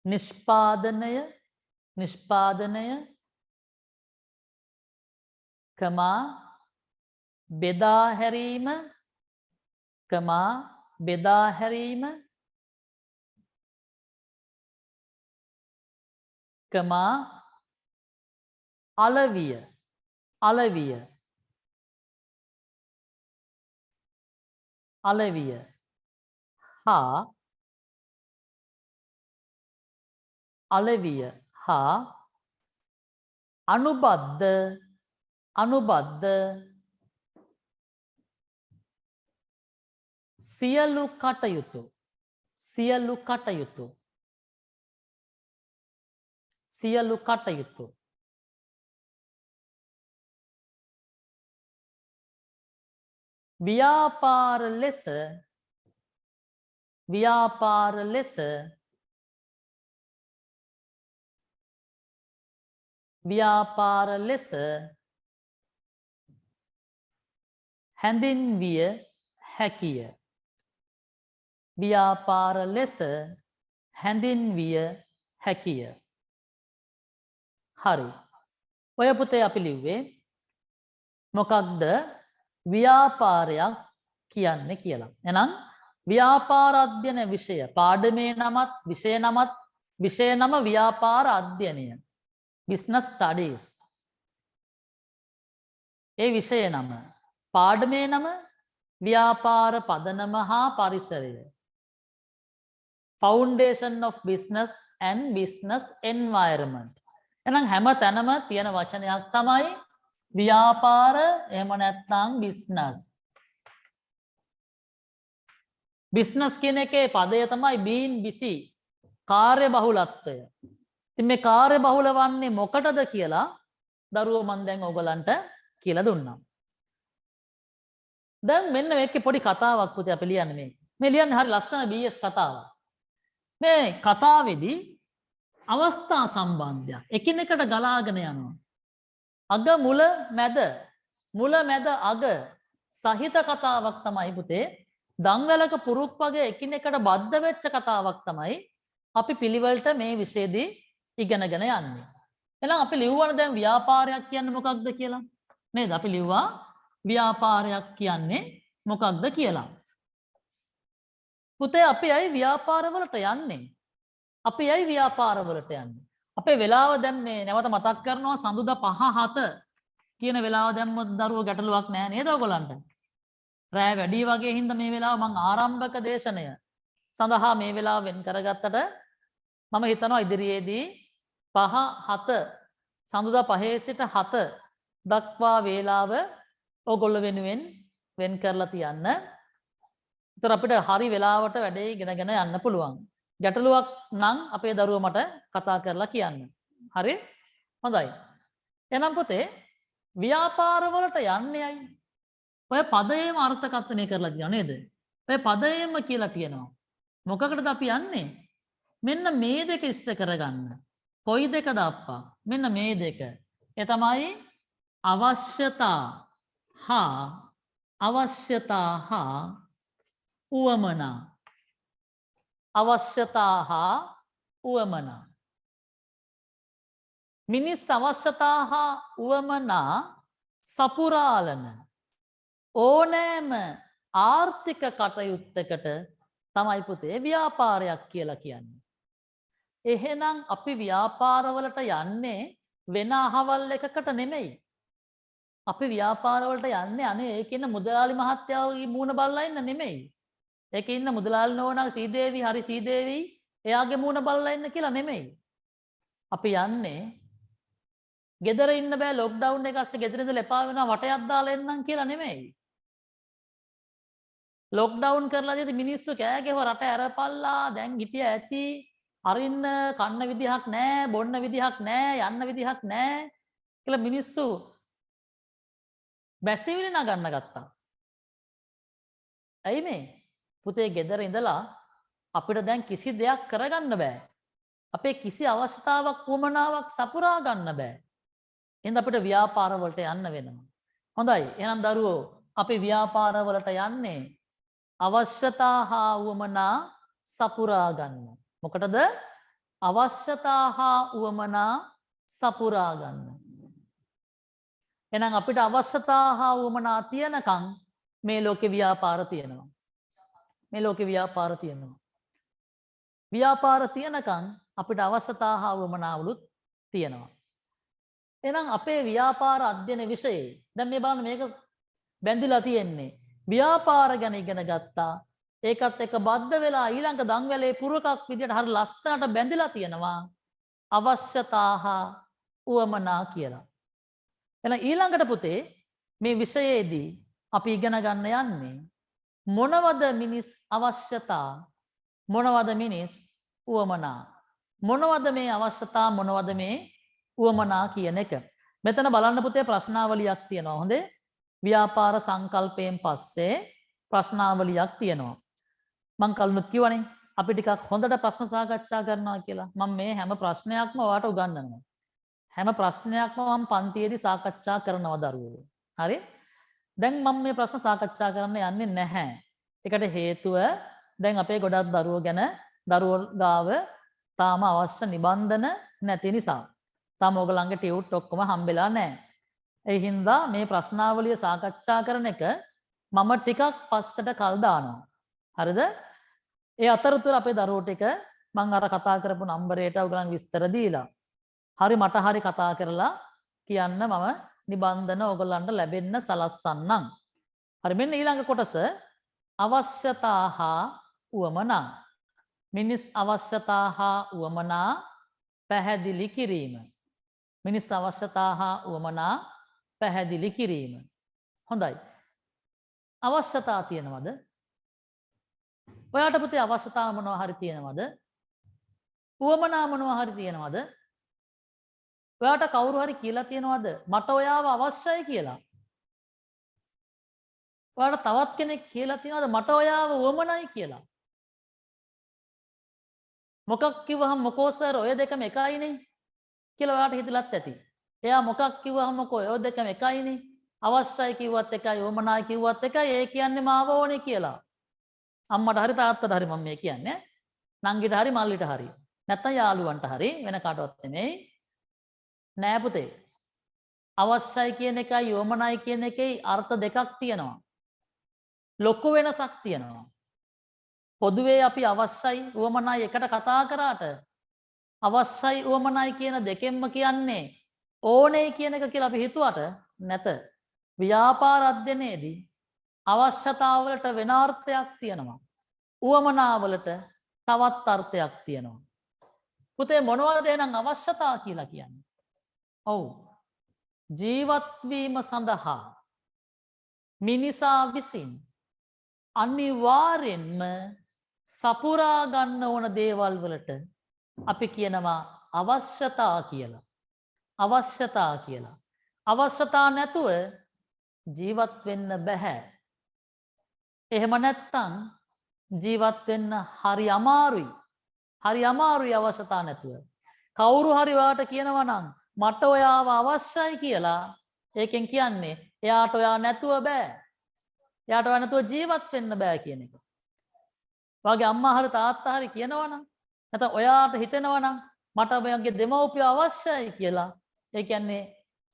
නිෂ්පාදනය නිෂ්පාදනය කමා බෙදා හැරීම කමා බෙදා හැරීම කමා අලවිය අලවිය අලවිය හා අලවිය හා අනුබද්ධ අනුබද්ධ සියලු කටයුතු සියලු කටයුතු සියලු කටයුතු ව්‍යාපාර ලෙස ව්‍යාපාර ලෙස ව්‍යාපාර ලෙස හැඳින්විය හැකිය. ව්‍යාපාර ලෙස හැඳින්විය හැකිය. හරි. ඔය පුතේ අපි ලිව්වේ මොකක්ද ව්‍යාපාරයක් කියන්නේ කියලා. එහෙනම් ව්‍යාපාර අධ්‍යයන විෂය පාඩමේ නමත් විෂය නම ව්‍යාපාර අධ්‍යයනය. business studies. ඒ විෂය නම පාඩමේ නම ව්‍යාපාර පදනම හා පරිසරය. Foundation of Business and Business Environment. එහෙනම් හැම තැනම තියෙන වචනයක් තමයි ව්‍යාපාර එහෙම නැත්නම් business. business කියන එකේ පදය තමයි being busy. කාර්ය බහුලත්වය. ඉතින් මේ කාර්ය බහුල වන්නේ මොකටද කියලා දරුවෝ මම දැන් ඕගලන්ට කියලා දුන්නා. දැන් මෙන්න මේකේ පොඩි කතාවක් පුතේ අපි ලියන්නේ මේ. මේ ලියන්නේ හරි ලස්සන BS කතාවක්. මේ කතාවේදී අවස්ථා සම්බන්ධයක් එකිනෙකට ගලාගෙන යනවා. අග මුල මැද අග සහිත කතාවක් තමයි පුතේ. දංගලක පුරුක් වගේ එකිනෙකට බද්ධ වෙච්ච කතාවක් තමයි අපි පිළිවෙලට මේ විෂයේදී ඉගෙනගෙන යන්නේ. එහෙනම් අපි ලිව්වනේ දැන් ව්‍යාපාරයක් කියන්නේ මොකක්ද කියලා. නේද? අපි ලිව්වා ව්‍යාපාරයක් කියන්නේ මොකක්ද කියලා. පුතේ අපි ඇයි ව්‍යාපාරවලට යන්නේ? අපි ඇයි ව්‍යාපාරවලට යන්නේ? අපේ වෙලාව දැන් මේ නැවත මතක් කරනවා සඳුදා 5:07 කියන වෙලාව දැම්මොත් දරුවෝ ගැටලුවක් නැහැ නේද ඔයගොල්ලන්ට? රෑ වැඩි වගේ හින්දා මේ වෙලාව මම ආරම්භක දේශනය සඳහා මේ වෙලාව වෙන් කරගත්තට මම හිතනවා ඉදිරියේදී 5:07 සඳුදා 5 සිට 7 දක්වා වේලාව ඕගොල්ලෝ වෙනුවෙන් වෙන් කරලා තියන්න. ඒතර අපිට හරි වෙලාවට වැඩේ ඉගෙනගෙන යන්න පුළුවන්. ගැටලුවක් නම් අපේ දරුවෝ මට කතා කරලා කියන්න. හරි? හොඳයි. එහෙනම් පුතේ ව්‍යාපාරවලට යන්නේ අය. ඔය පදයේම අර්ථකථනය කරලා තියෙනවා නේද? ඔය පදයේම කියලා තියෙනවා. මොකකටද අපි යන්නේ? මෙන්න මේ දෙක ඉෂ්ට කරගන්න. කොයි දෙකද අප්පා? මෙන්න මේ දෙක. ඒ තමයි අවශ්‍යතා හා උවමනා. අවශ්‍යතා හා උවමනා. මිනිස් අවශ්‍යතා හා උවමනා සපුරාලන ඕනෑම ආර්ථික කටයුත්තකට තමයි පුතේ ව්‍යාපාරයක් කියලා කියන්නේ. එහෙනම් අපි ව්‍යාපාරවලට යන්නේ වෙන අහවල් එකකට නෙමෙයි. අපි ව්‍යාපාරවලට යන්නේ අනේ ඒකේ ඉන්න මුදලාලි මහත්තයාගේ මූණ බලලා ඉන්න නෙමෙයි. ඒකේ ඉන්න මුදලාලි නෝනා සීදේවි හරි සීදේවි එයාගේ මූණ බලලා ඉන්න කියලා නෙමෙයි. අපි යන්නේ ගෙදර ඉන්න බෑ ලොක්ඩවුන් එක ඇස්සේ ගෙදර ඉඳලා එපා වෙනවා වටයක් දාලා එන්නම් කියලා නෙමෙයි. ලොක්ඩවුන් කරලා ඉතින් මිනිස්සු කෑ ගැහුවා රට ඇරපල්ලා දැන් හිටිය ඇති අරින්න කන්න විදිහක් නැහැ බොන්න විදිහක් නැහැ යන්න විදිහක් නැහැ කියලා මිනිස්සු බැසිවිලි නගන්න ගත්තා. ඇයි මේ? පුතේ ගෙදර ඉඳලා අපිට දැන් කිසි දෙයක් කරගන්න බෑ. අපේ කිසි අවශ්‍යතාවක් වමනාවක් සපුරා ගන්න බෑ. එහෙනම් අපිට ව්‍යාපාර වලට යන්න වෙනවා. හොඳයි. එහෙනම් දරුවෝ අපි ව්‍යාපාර වලට යන්නේ අවශ්‍යතා හා වමනා සපුරා ගන්න. මොකටද? අවශ්‍යතා හා වමනා සපුරා ගන්න. එහෙනම් අපිට අවශ්‍යතා හා වමනා තියනකම් මේ ලෝකේ ව්‍යාපාර තියෙනවා. මේ ලෝකේ ව්‍යාපාර තියෙනවා. ව්‍යාපාර තියනකම් අපිට අවශ්‍යතා හා වමනාවලුත් තියෙනවා. එහෙනම් අපේ ව්‍යාපාර අධ්‍යයන විෂයේ දැන් මේ බලන්න මේක බැඳිලා තියෙන්නේ. ව්‍යාපාර ගැන ඉගෙන ගත්තා. ඒකත් එක්ක බද්ධ වෙලා ඊළඟ දන්වැලේ පුරකක් විදියට හරි ලස්සනට බැඳිලා තියෙනවා. අවශ්‍යතා හා වමනා කියලා. එහෙනම් ඊළඟට පුතේ මේ විෂයේදී අපි ඉගෙන ගන්න යන්නේ මොනවද මිනිස් අවශ්‍යතා මොනවද මිනිස් වමනා මොනවද මේ අවශ්‍යතා මොනවද මේ වමනා කියන එක. මෙතන බලන්න පුතේ ප්‍රශ්නාවලියක් තියෙනවා. හොඳේ. ව්‍යාපාර සංකල්පයෙන් පස්සේ ප්‍රශ්නාවලියක් තියෙනවා. මං කලිනුත් කිව්වනේ අපි ටිකක් හොඳට ප්‍රශ්න සාකච්ඡා කරනවා කියලා. මම මේ හැම ප්‍රශ්නයක්ම ඔයාලට උගන්වනවා. හැම ප්‍රශ්නයක්ම මම පන්තියේදී සාකච්ඡා කරනවා දරුවෝ. හරි? දැන් මම මේ ප්‍රශ්න සාකච්ඡා කරන්න යන්නේ නැහැ. ඒකට හේතුව දැන් අපේ ගොඩක් දරුවෝ ගැන දරුවෝ ගාව තාම අවශ්‍ය නිබන්ධන නැති නිසා. තාම ඔයගලන්ගේ ටියුට් ඔක්කොම හම්බෙලා නැහැ. ඒ හින්දා මේ ප්‍රශ්නාවලිය සාකච්ඡා කරන එක මම ටිකක් පස්සට කල් දානවා. හරිද? ඒ අතරතුර අපේ දරුවෝ ටික මම අර කතා කරපු නම්බරයට ඔයගලන් විස්තර දීලා හරි මට හරි කතා කරලා කියන්න මම නිබන්ධන ඔයගලන්ට ලැබෙන්න සලස්සන්නම්. හරි මෙන්න ඊළඟ කොටස අවශ්‍යතා හා වමනා. මිනිස් අවශ්‍යතා හා වමනා පැහැදිලි කිරීම. මිනිස් අවශ්‍යතා හා වමනා පැහැදිලි කිරීම. හොඳයි. අවශ්‍යතා තියෙනවද? ඔයාට පුතේ අවශ්‍යතා මොනවා හරි තියෙනවද? වමනා මොනවා හරි තියෙනවද? ඔයාට කවුරු හරි කියලා තියෙනවද මට ඔයාව අවශ්‍යයි කියලා? ඔයාට තවත් කෙනෙක් කියලා තියෙනවද මට ඔයාව වමනයි කියලා? මොකක් කිව්වහම මොකෝ සර් ඔය දෙකම එකයිනේ කියලා ඔයාට හිතලත් ඇති. එයා මොකක් කිව්වහම මොකෝ ඔය දෙකම එකයිනේ. අවශ්‍යයි කිව්වත් එකයි වමනයි කිව්වත් එකයි. ඒ කියන්නේ මාව ඕනේ කියලා. අම්මට හරි තාත්තට හරි මම මේ කියන්නේ. නංගිට හරි මල්ලිට හරි. නැත්නම් යාළුවන්ට හරි වෙන කාටවත් නෙමෙයි. නෑ පුතේ. අවශ්‍යයි කියන එකයි වමනයි කියන එකේ අර්ථ දෙකක් තියෙනවා. ලොකු වෙනසක් තියෙනවා. පොදුවේ අපි අවශ්‍යයි වමනයි එකට කතා කරාට අවශ්‍යයි වමනයි කියන දෙකෙන්ම කියන්නේ ඕනේ කියන එක කියලා අපි හිතුවට නැත. ව්‍යාපාර අධ්‍යයනයේදී අවශ්‍යතාවලට වෙන අර්ථයක් තියෙනවා. වමනාවලට තවත් අර්ථයක් තියෙනවා. පුතේ මොනවද එහෙනම් අවශ්‍යතා කියලා කියන්නේ? ඔව්. ජීවත් වීම සඳහා මිනිසා විසින් අනිවාර්යෙන්ම සපුරා ගන්න ඕන දේවල් වලට අපි කියනවා අවශ්‍යතා කියලා. අවශ්‍යතා කියලා. අවශ්‍යතා නැතුව ජීවත් වෙන්න බෑ. එහෙම නැත්තම් ජීවත් වෙන්න හරි අමාරුයි. හරි අමාරුයි අවශ්‍යතා නැතුව. කවුරු හරි ඔයාට කියනවා නම් මට ඔයාව අවශ්‍යයි කියලා ඒකෙන් කියන්නේ එයාට ඔයා නැතුව බෑ. එයාට ඔයා නැතුව ජීවත් වෙන්න බෑ කියන එක. ඔයාගේ අම්මා හරි තාත්තා හරි කියනවා නම් නැත්නම් ඔයාට හිතෙනවා නම් මට ඔයාගේ දෙමව්පිය අවශ්‍යයි කියලා ඒ කියන්නේ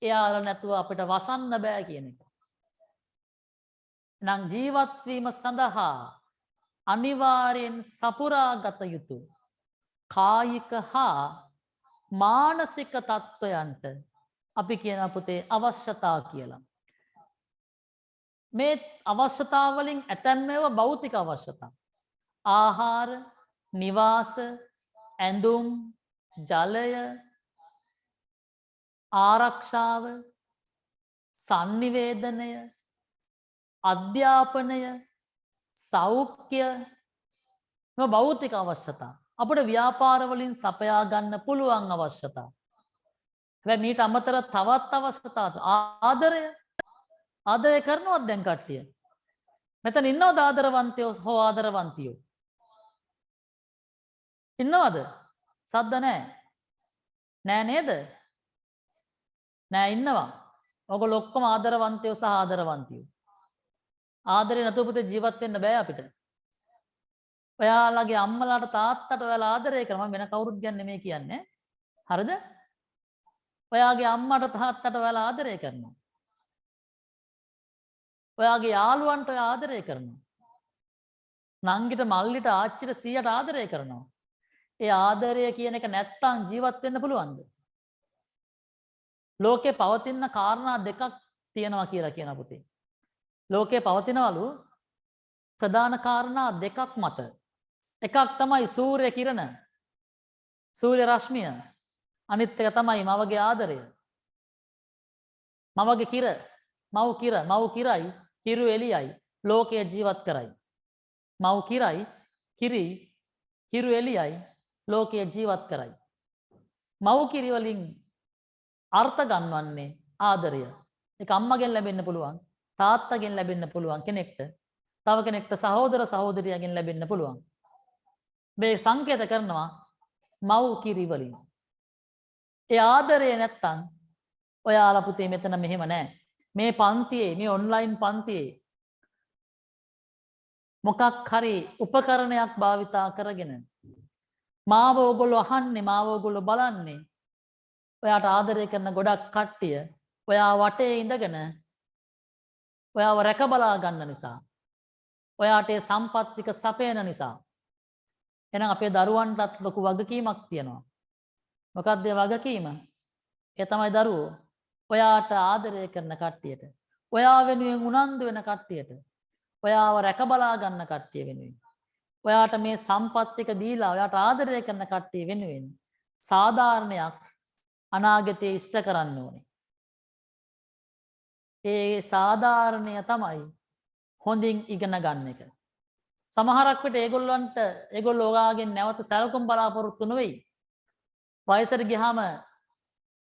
එයාලා නැතුව අපිට වසන්න බෑ කියන එක. නම් ජීවත් වීම සඳහා අනිවාර්යෙන් සපුරාගත යුතු කායික හා මානසික තත්ත්වයන්ට අපි කියන පුතේ අවශ්‍යතා කියලා. මේ අවශ්‍යතා වලින් ඇතැම් ඒවා භෞතික අවශ්‍යතා. ආහාර, නිවාස, ඇඳුම්, ජලය, ආරක්ෂාව, sannivedanaya, අධ්‍යාපනය, සෞඛ්‍ය මේ භෞතික අවශ්‍යතා. අපේ ව්‍යාපාර වලින් සපයා ගන්න පුළුවන් අවශ්‍යතා. හැබැයි මීට අමතරව තවත් අවශ්‍යතා ආදරය. ආදරය කරනවද දැන් කට්ටිය? මෙතන ඉන්නවද ආදරවන්තයෝ හෝ ආදරවන්තියෝ? ඉන්නවද? සද්ද නැහැ. නෑ නේද? නෑ ඉන්නවා. ඔයගොල්ලෝ ඔක්කොම ආදරවන්තයෝ සහ ආදරවන්තියෝ. ආදරේ නැතුව පුතේ ජීවත් වෙන්න බෑ අපිට. ඔයාලගේ අම්මලාට තාත්තට ඔයාලා ආදරය කරනවා වෙන කවුරුත් ගැන නෙමෙයි කියන්නේ. හරිද? ඔයාගේ අම්මට තාත්තට ඔයාලා ආදරය කරනවා. ඔයාගේ යාළුවන්ට ඔයා ආදරය කරනවා. නංගිට මල්ලිට ආච්චිට සීයට ආදරය කරනවා. ඒ ආදරය කියන එක නැත්තම් ජීවත් වෙන්න පුළුවන්ද? ලෝකේ පවතින කාරණා දෙකක් තියෙනවා කියලා කියන පුතේ. ලෝකේ පවතිනවලු ප්‍රධාන කාරණා දෙකක් මත. එකක් තමයි සූර්ය කිරණ. සූර්ය රශ්මිය. අනිත් එක තමයි මවගේ ආදරය. මවගේ කිර, මව් කිරයි, කිරු එළියයි ලෝකය ජීවත් කරයි. මව් කිරයි, කිරු එළියයි ලෝකය ජීවත් කරයි. මව් කිරි වලින් අර්ථ ගන්නවන්නේ ආදරය. ඒක අම්මගෙන් ලැබෙන්න පුළුවන්, තාත්තගෙන් ලැබෙන්න පුළුවන් කෙනෙක්ට. තව කෙනෙක්ට සහෝදර සහෝදරියගෙන් ලැබෙන්න පුළුවන්. මේ සංකේත කරනවා මව් කිරි වලින්. ඒ ආදරය නැත්තම් ඔයාලා පුතේ මෙතන මෙහෙම නැහැ. මේ පන්තියේ, මේ ඔන්ලයින් පන්තියේ මොකක් හරි උපකරණයක් භාවිතා කරගෙන මාව ඕගොල්ලෝ අහන්නේ, මාව ඕගොල්ලෝ බලන්නේ. ඔයාට ආදරය කරන ගොඩක් කට්ටිය ඔයා වටේ ඉඳගෙන ඔයාව රැක බලා ගන්න නිසා. ඔයාට ඒ සම්පත් ටික සපයන නිසා. එහෙනම් අපේ දරුවන්ටත් ලොකු වගකීමක් තියෙනවා. මොකක්ද ඒ වගකීම? ඒ තමයි දරුවෝ ඔයාට ආදරය කරන කට්ටියට, ඔයා වෙනුවෙන් උනන්දු වෙන කට්ටියට, ඔයාව රැක බලා ගන්න කට්ටිය වෙනුවෙන්, ඔයාට මේ සම්පත් ටික දීලා ඔයාට ආදරය කරන කට්ටිය වෙනුවෙන් සාධාරණයක් අනාගතයේ ඉෂ්ට කරන්න ඕනේ. ඒ සාධාරණය තමයි හොඳින් ඉගෙන ගන්න එක. සමහරක් විට ඒගොල්ලෝ ඔයාගෙන් නැවත සැලකුම් බලාපොරොත්තු නොවේයි. වයසට ගියාම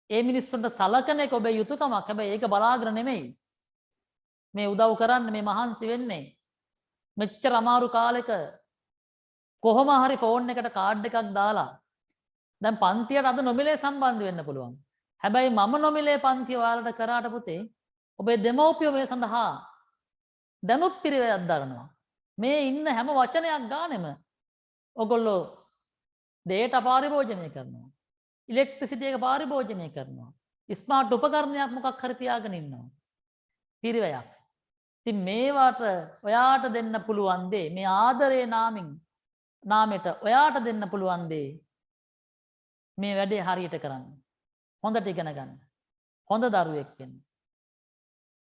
ඒ මිනිස්සුන්ට සලකන එක ඔබේ යුතුයකමක්. හැබැයි ඒක බලාගෙන නෙමෙයි මේ උදව් කරන්න, මේ මහන්සි වෙන්නේ. මෙච්චර අමාරු කාලෙක කොහොම හරි ෆෝන් එකට කාඩ් එකක් දාලා දැන් පන්තියට අද නොමිලේ සම්බන්ධ වෙන්න පුළුවන්. හැබැයි මම නොමිලේ පන්තිය ඔයාලට කරාට පුතේ ඔබේ දෙමව්පියෝ මේ සඳහා දැනුත් පිරිවැයක් දරනවා. මේ ඉන්න හැම වචනයක් ගානෙම ඔගොල්ලෝ දේට පාරිභෝජනය කරනවා. ඉලෙක්ට්‍රිසිටි එක පාරිභෝජනය කරනවා. ස්මාර්ට් උපකරණයක් මොකක් හරි තියාගෙන ඉන්නවා. පිරිවැයක්. ඉතින් මේවට ඔයාට දෙන්න පුළුවන් දේ, මේ ආදරේ නාමයට ඔයාට දෙන්න පුළුවන් දේ මේ වැඩේ හරියට කරන්න. හොඳට ඉගෙන ගන්න. හොඳ දරුවෙක් වෙන්න.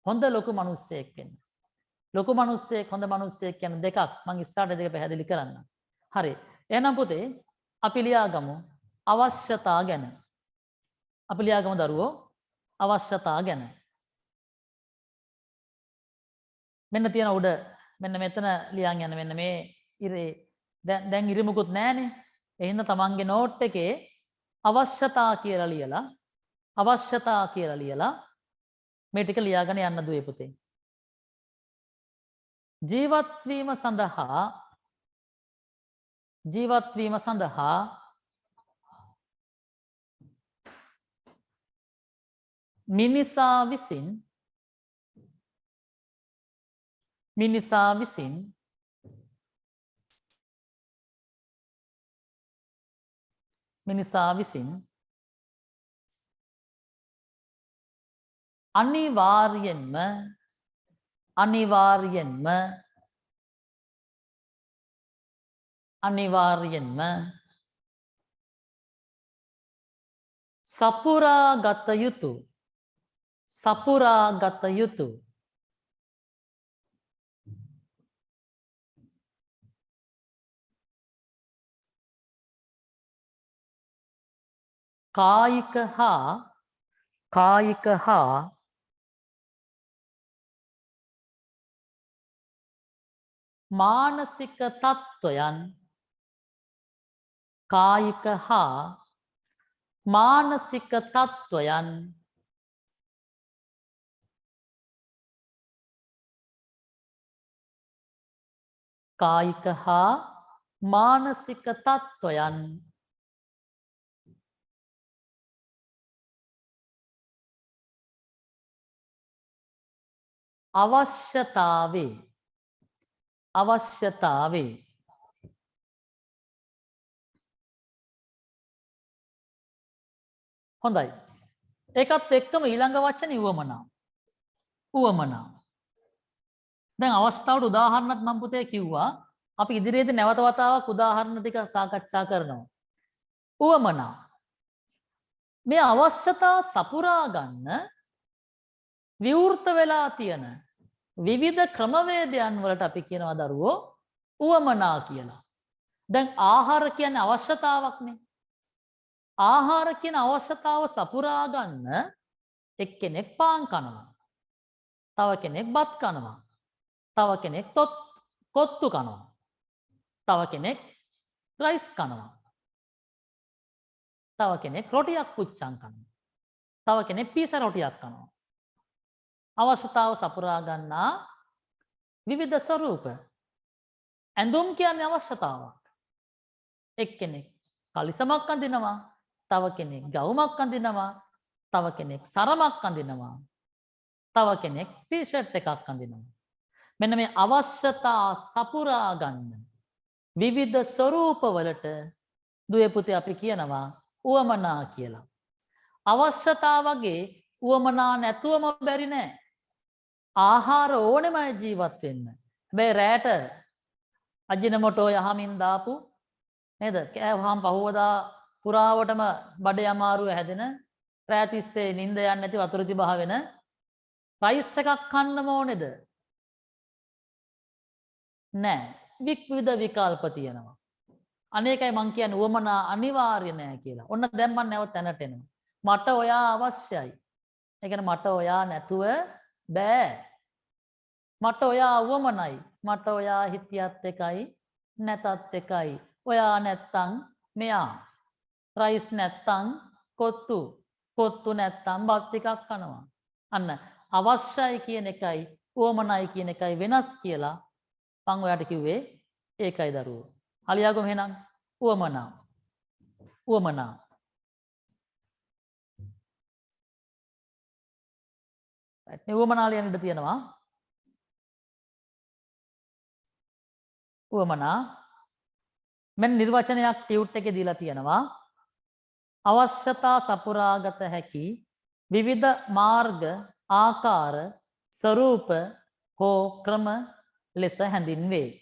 හොඳ ලොකු මිනිස්සෙක් වෙන්න. ලොකු මිනිස්සෙක් හොඳ මිනිස්සෙක් කියන දෙකක් මම ඉස්සරහට දෙක පැහැදිලි කරන්නම්. හරි. එහෙනම් පුතේ අපි ලියාගමු අවශ්‍යතා ගැන. අපි ලියාගමු දරුවෝ අවශ්‍යතා ගැන. මෙන්න තියෙන උඩ මෙන්න මෙතන ලියන් යන මෙන්න මේ ඉරේ දැන් ඉරිමුකුත් නැහනේ. එහෙනම් තමන්ගේ නෝට් එකේ අවශ්‍යතා කියලා ලියලා මේ ටික ලියාගෙන යන්න දුවේ පුතේ. ජීවත් වීම සඳහා මිනිසා විසින් අනිවාර්යෙන්ම සපුරා ගත යුතු කායික හා මානසික තත්ත්වයන් කායික හා මානසික තත්ත්වයන් අවශ්‍යතාවේ හොඳයි. ඒකත් එක්කම ඊළඟ වචනේ උවමනා. දැන් අවස්ථාවට උදාහරණත් මම පුතේ කිව්වා. අපි ඉදිරියේදී නැවත වතාවක් උදාහරණ ටික සාකච්ඡා කරනවා. උවමනා. මේ අවශ්‍යතා සපුරා ගන්න විවෘත වෙලා තියෙන විවිධ ක්‍රමවේදයන් වලට අපි කියනවා දරුවෝ උවමනා කියලා. දැන් ආහාර කියන්නේ අවශ්‍යතාවක්නේ. ආහාර කියන අවශ්‍යතාව සපුරා ගන්න එක්කෙනෙක් පාන් කනවා. තව කෙනෙක් බත් කනවා. තව කෙනෙක් කොත්තු කනවා. තව කෙනෙක් රයිස් කනවා. තව කෙනෙක් රොටියක් පුච්චන් කනවා. තව කෙනෙක් පීසා රොටියක් කනවා. අවශ්‍යතාව සපුරා ගන්නා විවිධ ස්වරූප. ඇඳුම් කියන්නේ අවශ්‍යතාවක්. එක්කෙනෙක් කලිසමක් අඳිනවා. තව කෙනෙක් ගවුමක් අඳිනවා. තව කෙනෙක් සරමක් අඳිනවා. තව කෙනෙක් ටී-ෂර්ට් එකක් අඳිනවා. මෙන්න මේ අවශ්‍යතා සපුරා ගන්න විවිධ ස්වරූපවලට දුවේ පුතේ අපි කියනවා උවමනා කියලා. අවශ්‍යතා වගේ උවමනා නැතුවම බැරි නෑ. ආහාර ඕනෙමයි ජීවත් වෙන්න. හැබැයි රැට අජිනමොටෝ යහමින් දාපු නේද? කෑවහම පහුවදා පුරාවටම බඩේ අමාරුව හැදෙන රෑ තිස්සේ නිින්ද යන්නේ නැති වතුර තිබහ වෙන රයිස් එකක් කන්නම ඕනේද? නෑ. විවිධ විකල්ප තියෙනවා. අනේකයි මං කියන්නේ උවමනා අනිවාර්ය නෑ කියලා. ඔන්න දැන් මම නැවත තැනට එනවා. මට ඔයා අවශ්‍යයි. ඒ කියන්නේ මට ඔයා නැතුව බෑ. මට ඔයා උවමනයි. මට ඔයා හිටියත් එකයි නැතත් එකයි. ඔයා නැත්තම් මෙයා. රයිස් නැත්තම් කොත්තු නැත්තම් බත් ටිකක් කනවා. අන්න අවශ්‍යයි කියන එකයි උවමනයි කියන එකයි වෙනස් කියලා මම ඔයාට කිව්වේ ඒකයි දරුවෝ. හලියාගොම එහෙනම් උවමනා. මේ උවමනා ලියන්න ඉඩ තියෙනවා. උවමනා මෙන්න නිර්වචනයක් ටියුට් එකේ දීලා තියෙනවා. අවශ්‍යතා සපුරාගත හැකි විවිධ මාර්ග ආකාර ස්වරූප හෝ ක්‍රම ලෙස හැඳින්වේ.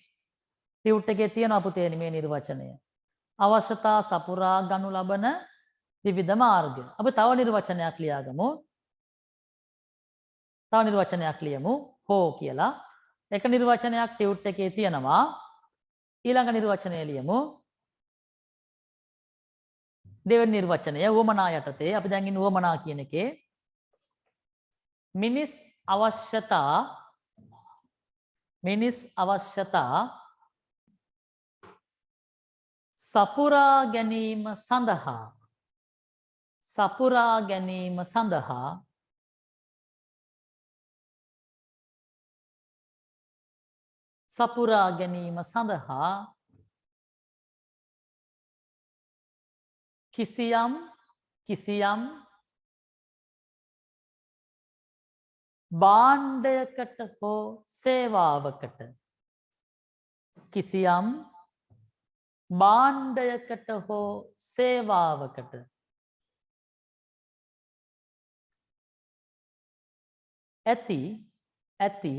ටියුට් එකේ තියෙනවා පුතේ මේ නිර්වචනය. අවශ්‍යතා සපුරා ගනු ලබන විවිධ මාර්ග. අපි තව නිර්වචනයක් ලියාගමු. හෝ කියලා. එක නිර්වචනයක් ටියුට් එකේ තියෙනවා. ඊළඟ නිර්වචනය ලියමු. දෙවෙනි නිර්වචනය උවමනා යටතේ අපි දැන් ඉන්නේ උවමනා කියන එකේ මිනිස් අවශ්‍යතා සපුරා ගැනීම සඳහා කිසියම් භාණ්ඩයකට හෝ සේවාවකට ඇති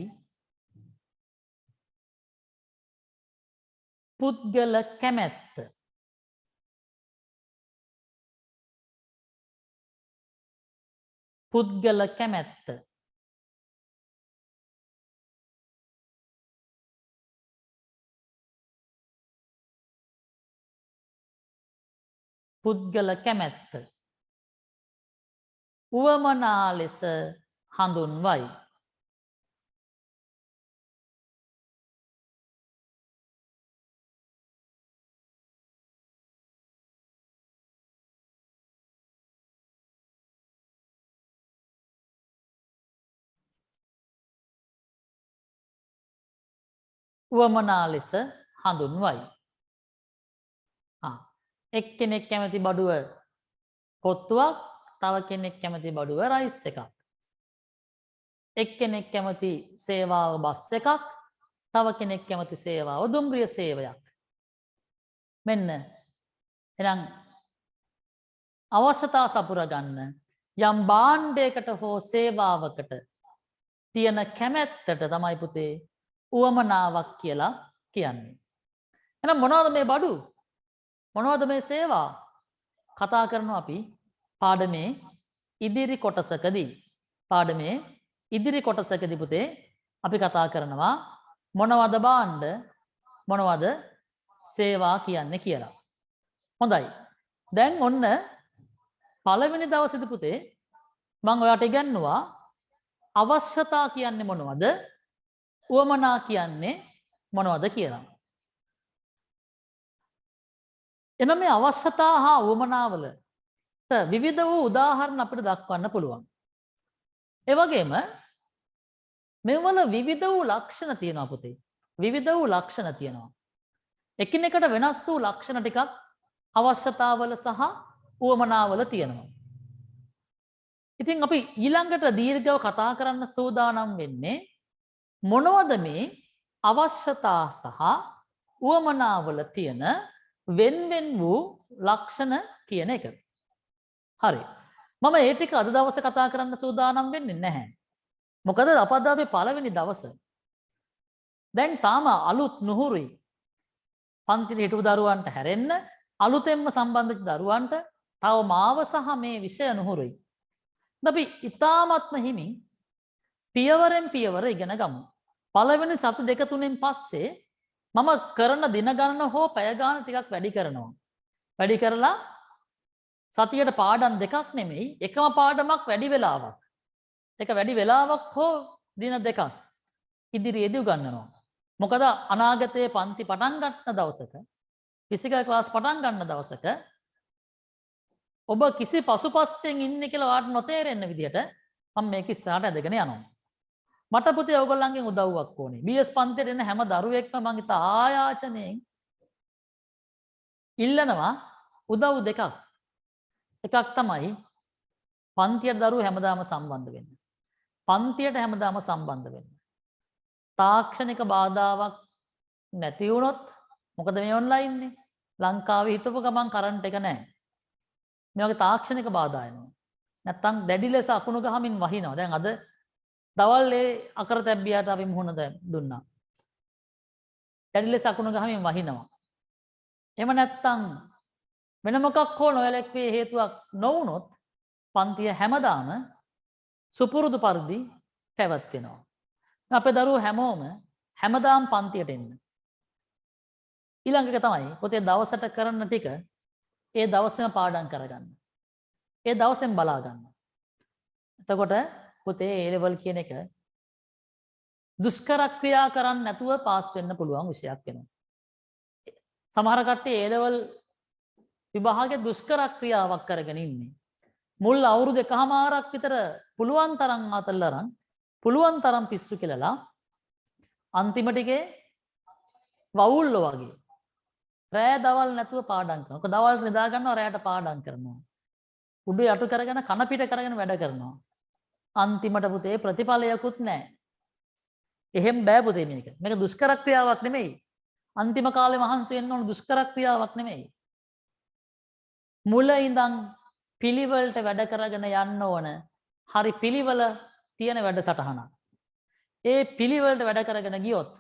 පුද්ගල කැමැත්ත උවමනා ලෙස හඳුන්වයි. උවමනා ලෙස හඳුන්වයි. එක්කෙනෙක් කැමති බඩුව කොත්තුවක්, තව කෙනෙක් කැමති බඩුව රයිස් එකක්. එක්කෙනෙක් කැමති සේවාව බස් එකක්, තව කෙනෙක් කැමති සේවාව දුම්රිය සේවයක්. මෙන්න එහෙනම් අවශ්‍යතා සපුරගන්න යම් භාණ්ඩයකට හෝ සේවාවකට තියෙන කැමැත්තට තමයි පුතේ උවමනාවක් කියලා කියන්නේ. එහෙනම් මොනවද මේ බඩු? මොනවද මේ සේවා? කතා කරනවා අපි පාඩමේ ඉදිරි කොටසකදී. පාඩමේ ඉදිරි කොටසකදී පුතේ අපි කතා කරනවා මොනවද භාණ්ඩ, මොනවද සේවා කියන්නේ කියලා. හොඳයි. දැන් ඔන්න පළවෙනි දවසේදී පුතේ මම ඔයාලට ඉගන්නුවා අවශ්‍යතා කියන්නේ මොනවද? උවමනා කියන්නේ මොනවද කියලා. එනම් මේ අවශ්‍යතා හා උවමනාවලට විවිධ වූ උදාහරණ අපිට දක්වන්න පුළුවන්. ඒ වගේම මේවල විවිධ වූ ලක්ෂණ තියෙනවා පුතේ. විවිධ වූ ලක්ෂණ තියෙනවා. එකිනෙකට වෙනස් වූ ලක්ෂණ ටිකක් අවශ්‍යතාවල සහ උවමනාවල තියෙනවා. ඉතින් අපි ඊළඟට දීර්ඝව කතා කරන්න සූදානම් වෙන්නේ මොනවද මේ අවශ්‍යතා සහ උවමනාවල තියෙන වෙන්වෙන් වූ ලක්ෂණ කියන එක. හරි. මම ඒ ටික අද දවසේ කතා කරන්න සූදානම් වෙන්නේ නැහැ. මොකද අපද අපි පළවෙනි දවස. දැන් තාම අලුත් නුහුරුයි. පන්තියේ හිටපු දරුවන්ට හැරෙන්න අලුතෙන්ම සම්බන්ධ වෙච්ච දරුවන්ට තව මාව සහ මේ විෂය නුහුරුයි. අපි ඊ타ත්ම හිමින් පියවරෙන් පියවර ඉගෙන ගමු. පළවෙනි සති දෙක තුනෙන් පස්සේ මම කරන දින ගණන හෝ පැය ගණන ටිකක් වැඩි කරනවා. වැඩි කරලා සතියට පාඩම් දෙකක් නෙමෙයි එකම පාඩමක් වැඩි වෙලාවක්. ඒක වැඩි වෙලාවක් හෝ දින දෙකක් ඉදිරියේදී උගන්වනවා. මොකද අනාගතයේ පන්ති පටන් ගන්න දවසක ෆිසිකල් ක්ලාස් පටන් ගන්න දවසක ඔබ කිසි පසුපස්සෙන් ඉන්නේ කියලා වාට නොතේරෙන්න විදිහට මම මේක ඉස්සරහට ඇදගෙන යනවා. මට පුතේ ඔයගොල්ලන්ගෙන් උදව්වක් ඕනේ. BS පන්තියට එන හැම දරුවෙක්ම මම ඉත ආයාචනයෙන් ඉල්ලනවා උදව් දෙකක්. එකක් තමයි පන්තියට දරුවෝ හැමදාම සම්බන්ධ වෙන්න. පන්තියට හැමදාම සම්බන්ධ වෙන්න. තාක්ෂණික බාධාවක් නැති වුණොත් මොකද මේ ඔන්ලයින් නේ? ලංකාවේ හිටපු ගමන් කරන්ට් එක නැහැ. මේ වගේ තාක්ෂණික බාධා එනවා. නැත්තම් දැඩි ලෙස අකුණු ගහමින් වහිනවා. දැන් අද දවල් ඒ අකරතැබ්බියට අපි මුහුණ දුන්නා. දැඩි ලෙස අකුණු ගහමින් වහිනවා. එහෙම නැත්තම් වෙන මොකක් හෝ නොයලෙක්වේ හේතුවක් නොවුනොත් පන්තිය හැමදාම සුපුරුදු පරිදි පැවැත්වෙනවා. අපේ දරුවෝ හැමෝම හැමදාම පන්තියට එන්න. ඊළඟ එක තමයි පොතේ දවසට කරන ටික ඒ දවසේම පාඩම් කරගන්න. ඒ දවසෙන් බලා ගන්න. එතකොට පොතේ A level කියන එක දුෂ්කර ක්‍රියා කරන්නේ නැතුව පාස් වෙන්න පුළුවන් විෂයක් වෙනවා. සමහර කට්ටිය A level විභාගයේ දුෂ්කර ක්‍රියාවක් කරගෙන ඉන්නේ. මුල් අවුරුදු එකමාරක් විතර පුළුවන් තරම් අතල්ලරන් පුළුවන් තරම් පිස්සු කෙලලා අන්තිම ටිකේ වවුල්ලෝ වගේ රෑ දවල් නැතුව පාඩම් කරනවා. ඔක දවල්ට නිදා ගන්නවා රෑට පාඩම් කරනවා. උඩු යටු කරගෙන කන පිට කරගෙන වැඩ කරනවා. අන්තිමට පුතේ ප්‍රතිඵලයකුත් නැහැ. එහෙම බෑ පුතේ මේක. මේක දුෂ්කර ක්‍රියාවක් නෙමෙයි. අන්තිම කාලේ මහන්සි වෙන්න ඕන දුෂ්කර ක්‍රියාවක් නෙමෙයි. මුල ඉඳන් පිළිවෙලට වැඩ කරගෙන යන්න ඕන. හරි පිළිවෙල තියෙන වැඩසටහනක්. ඒ පිළිවෙලට වැඩ කරගෙන ගියොත්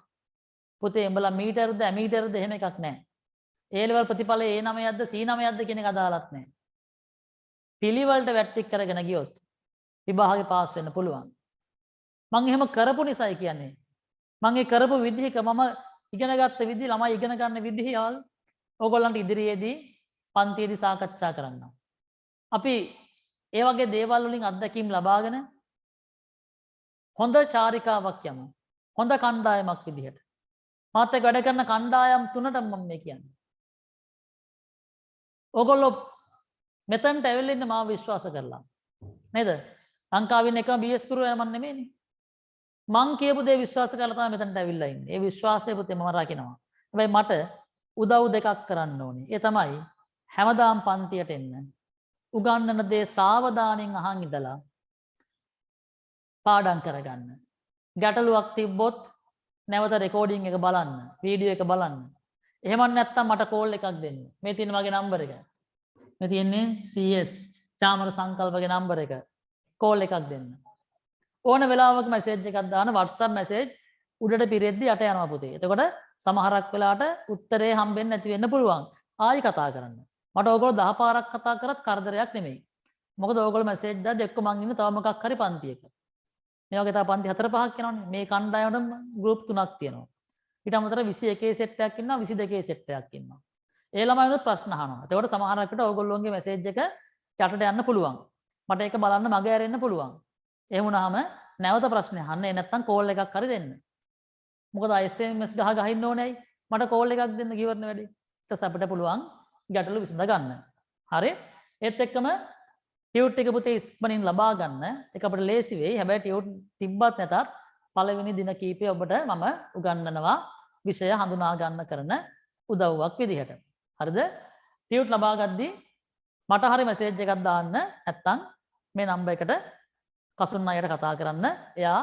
පුතේ උඹලා මීටරද ඇමීටරද එහෙම එකක් නැහැ. A level ප්‍රතිඵලය A9ක්ද C9ක්ද කියන එක අදාළත් නැහැ. පිළිවෙලට වැට්ටික් කරගෙන ගියොත් විභාගේ පාස් වෙන්න පුළුවන්. මම එහෙම කරපු නිසායි කියන්නේ. මම ඒ කරපු විදිහක මම ඉගෙන ගත්ත විදිහ ළමයි ඉගෙන ගන්න විදිහ යාල් ඕගොල්ලන්ට ඉදිරියේදී පන්තියේදී සාකච්ඡා කරන්න. අපි ඒ වගේ දේවල් වලින් අත්දැකීම් ලබාගෙන හොඳ චාරිකාවක් යමු. හොඳ කණ්ඩායමක් විදිහට. මාත් එක්ක වැඩ කරන කණ්ඩායම් තුනට මම මේ කියන්නේ. ඕගොල්ලෝ මෙතනට ඇවිල්ලා ඉන්න මාව විශ්වාස කරලා. නේද? ලංකාවේ ඉන්න එකම BS ගුරුවරයා මම නෙමෙයිනේ. මං කියපු දේ විශ්වාස කරලා තමයි මෙතනට ඇවිල්ලා ඉන්නේ. ඒ විශ්වාසය පුතේ මම රකිනවා. හැබැයි මට උදව් දෙකක් කරන්න ඕනේ. ඒ තමයි හැමදාම පන්තියට එන්න. උගන්වන දේ සාවධානයෙන් අහන් ඉඳලා පාඩම් කරගන්න. ගැටලුවක් තිබ්බොත් නැවත රෙකෝඩින් එක බලන්න, වීඩියෝ එක බලන්න. එහෙම නැත්නම් මට කෝල් එකක් දෙන්න. මේ තියෙන මගේ නම්බර එක. මේ තියෙන්නේ CS චාමර සංකල්පගේ නම්බර එක. කෝල් එකක් දෙන්න. ඕන වෙලාවක මැසේජ් එකක් දාන WhatsApp මැසේජ් උඩට පිරෙද්දි යට යනවා පුතේ. එතකොට සමහරක් වෙලාවට උත්තරේ හම්බෙන්නේ නැති වෙන්න පුළුවන්. ආයි කතා කරන්න. මට ඕගොල්ලෝ 10 පාරක් කතා කරත් කරදරයක් නෙමෙයි. මොකද ඕගොල්ලෝ මැසේජ් දාද්දි එක්ක මං ඉන්නේ තව මොකක් හරි පන්තියක. මේ වගේ තව පන්ති 4-5ක් යනවනේ. මේ කණ්ඩායමට ගෲප් 3ක් තියෙනවා. ඊට අමතරව 21 සෙට් එකක් ඉන්නවා 22 සෙට් එකක් ඉන්නවා. ඒ ළමයිනුත් ප්‍රශ්න අහනවා. එතකොට සමහරකට ඕගොල්ලෝගේ මැසේජ් එක යටට යන්න පුළුවන්. මට ඒක බලන්න මග ඇරෙන්න පුළුවන්. එහෙම වුණාම නැවත ප්‍රශ්න අහන්න. ඒ නැත්තම් කෝල් එකක් හරි දෙන්න. මොකද SMS ගහ ඉන්න ඕනේ ඇයි? මට කෝල් එකක් දෙන්න කිවරන වැඩි. ඊට පස්සේ අපිට පුළුවන් ගැටලු විසඳ ගන්න. හරි? ඒත් එක්කම ටියුට් එක පුතේ ඉක්මනින් ලබා ගන්න. ඒක අපිට ලේසි වෙයි. හැබැයි ටියුට් තිබ්බත් නැතත් පළවෙනි දින කීපය ඔබට මම උගන්වනවා විෂය හඳුනා ගන්න කරන උදව්වක් විදිහට. හරිද? ටියුට් ලබා ගද්දී මට හරි මැසේජ් එකක් දාන්න. නැත්තම් මේ නම්බර් එකට කසුන් අයට කතා කරන්න. එයා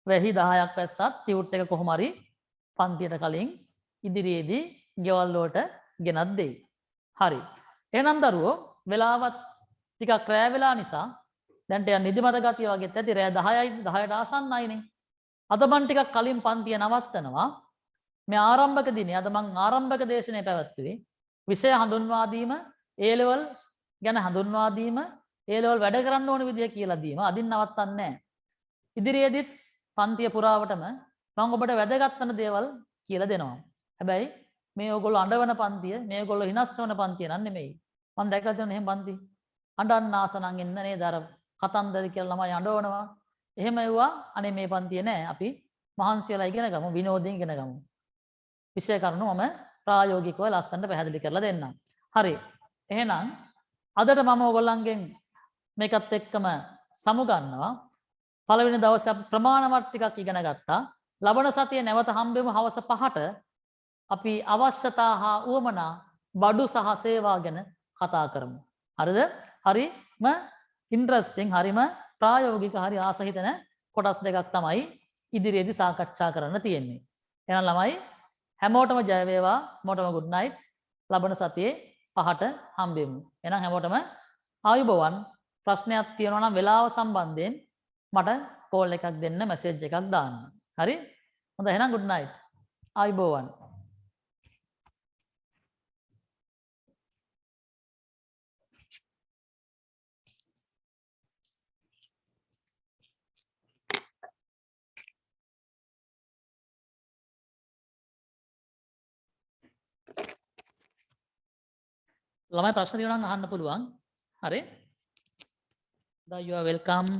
වැහි 10ක් වැස්සත් ටියුට් එක කොහොම හරි පන්තියට කලින් ඉදිරියේදී ගෙවල් වලට ගෙනත් දෙයි. හරි. එහෙනම් දරුවෝ වෙලාවත් ටිකක් රෑ වෙලා නිසා දැන් ටික නිදිමත ගතිය වගේත් ඇති රෑ 10යි 10ට ආසන්නයිනේ. අද මන් ටිකක් කලින් පන්තිය නවත්තනවා. මේ ආරම්භක දිනේ අද මං ආරම්භක දේශනය පැවැත්වුවේ විෂය හඳුන්වා දීම, A level ගැන හඳුන්වා දීම, A level වැඩ කරන්න ඕන විදිය කියලා දීම. අදින් නවත්තන්නේ නැහැ. ඉදිරියේදීත් පන්තිය පුරාවටම මම ඔබට වැදගත් වෙන දේවල් කියලා දෙනවා. හැබැයි මේ ඕගොල්ලෝ අඬවන පන්තිය, මේ ඕගොල්ලෝ හිනස් වෙන පන්තිය නන් නෙමෙයි. මම දැකලා තියෙන එහෙම පන්ති. අඬන්න ආස නම් එන්න නේද අර කතන්දර කියලා ළමයි අඬවනවා. එහෙම එව්වා අනේ මේ පන්තිය නෑ. අපි මහන්සි වෙලා ඉගෙන ගමු, විනෝදයෙන් ඉගෙන ගමු. විෂය කරුණු මම ප්‍රායෝගිකව ලස්සනට පැහැදිලි කරලා දෙන්නම්. හරි. එහෙනම් අදට මම ඔයගොල්ලන්ගෙන් මේකත් එක්කම සමුගන්නවා. පළවෙනි දවසේ ප්‍රමාණවත් ටිකක් ඉගෙන ගත්තා. ලබන සතියේ නැවත හම්බෙමු හවස 5ට අපි අවශ්‍යතා හා උවමනා බඩු සහ සේවා ගැන කතා කරමු. හරිද? හරිම ඉන්ටරෙස්ටිං, හරිම ප්‍රායෝගික, හරි ආස හිතෙන කොටස් දෙකක් තමයි ඉදිරියේදී සාකච්ඡා කරන්න තියෙන්නේ. එහෙනම් ළමයි හැමෝටම ජය වේවා. හැමෝටම good night. ලබන සතියේ 5ට හම්බෙමු. එහෙනම් හැමෝටම ආයුබෝවන්. ප්‍රශ්නයක් තියෙනවා නම් වෙලාව සම්බන්ධයෙන් මට කෝල් එකක් දෙන්න, මැසේජ් එකක් දාන්න. හරි? හොඳයි එහෙනම් good night. ආයුබෝවන්. ළමයි ප්‍රශ්න තියෙනවා නම් අහන්න පුළුවන්. හරි? you are welcome.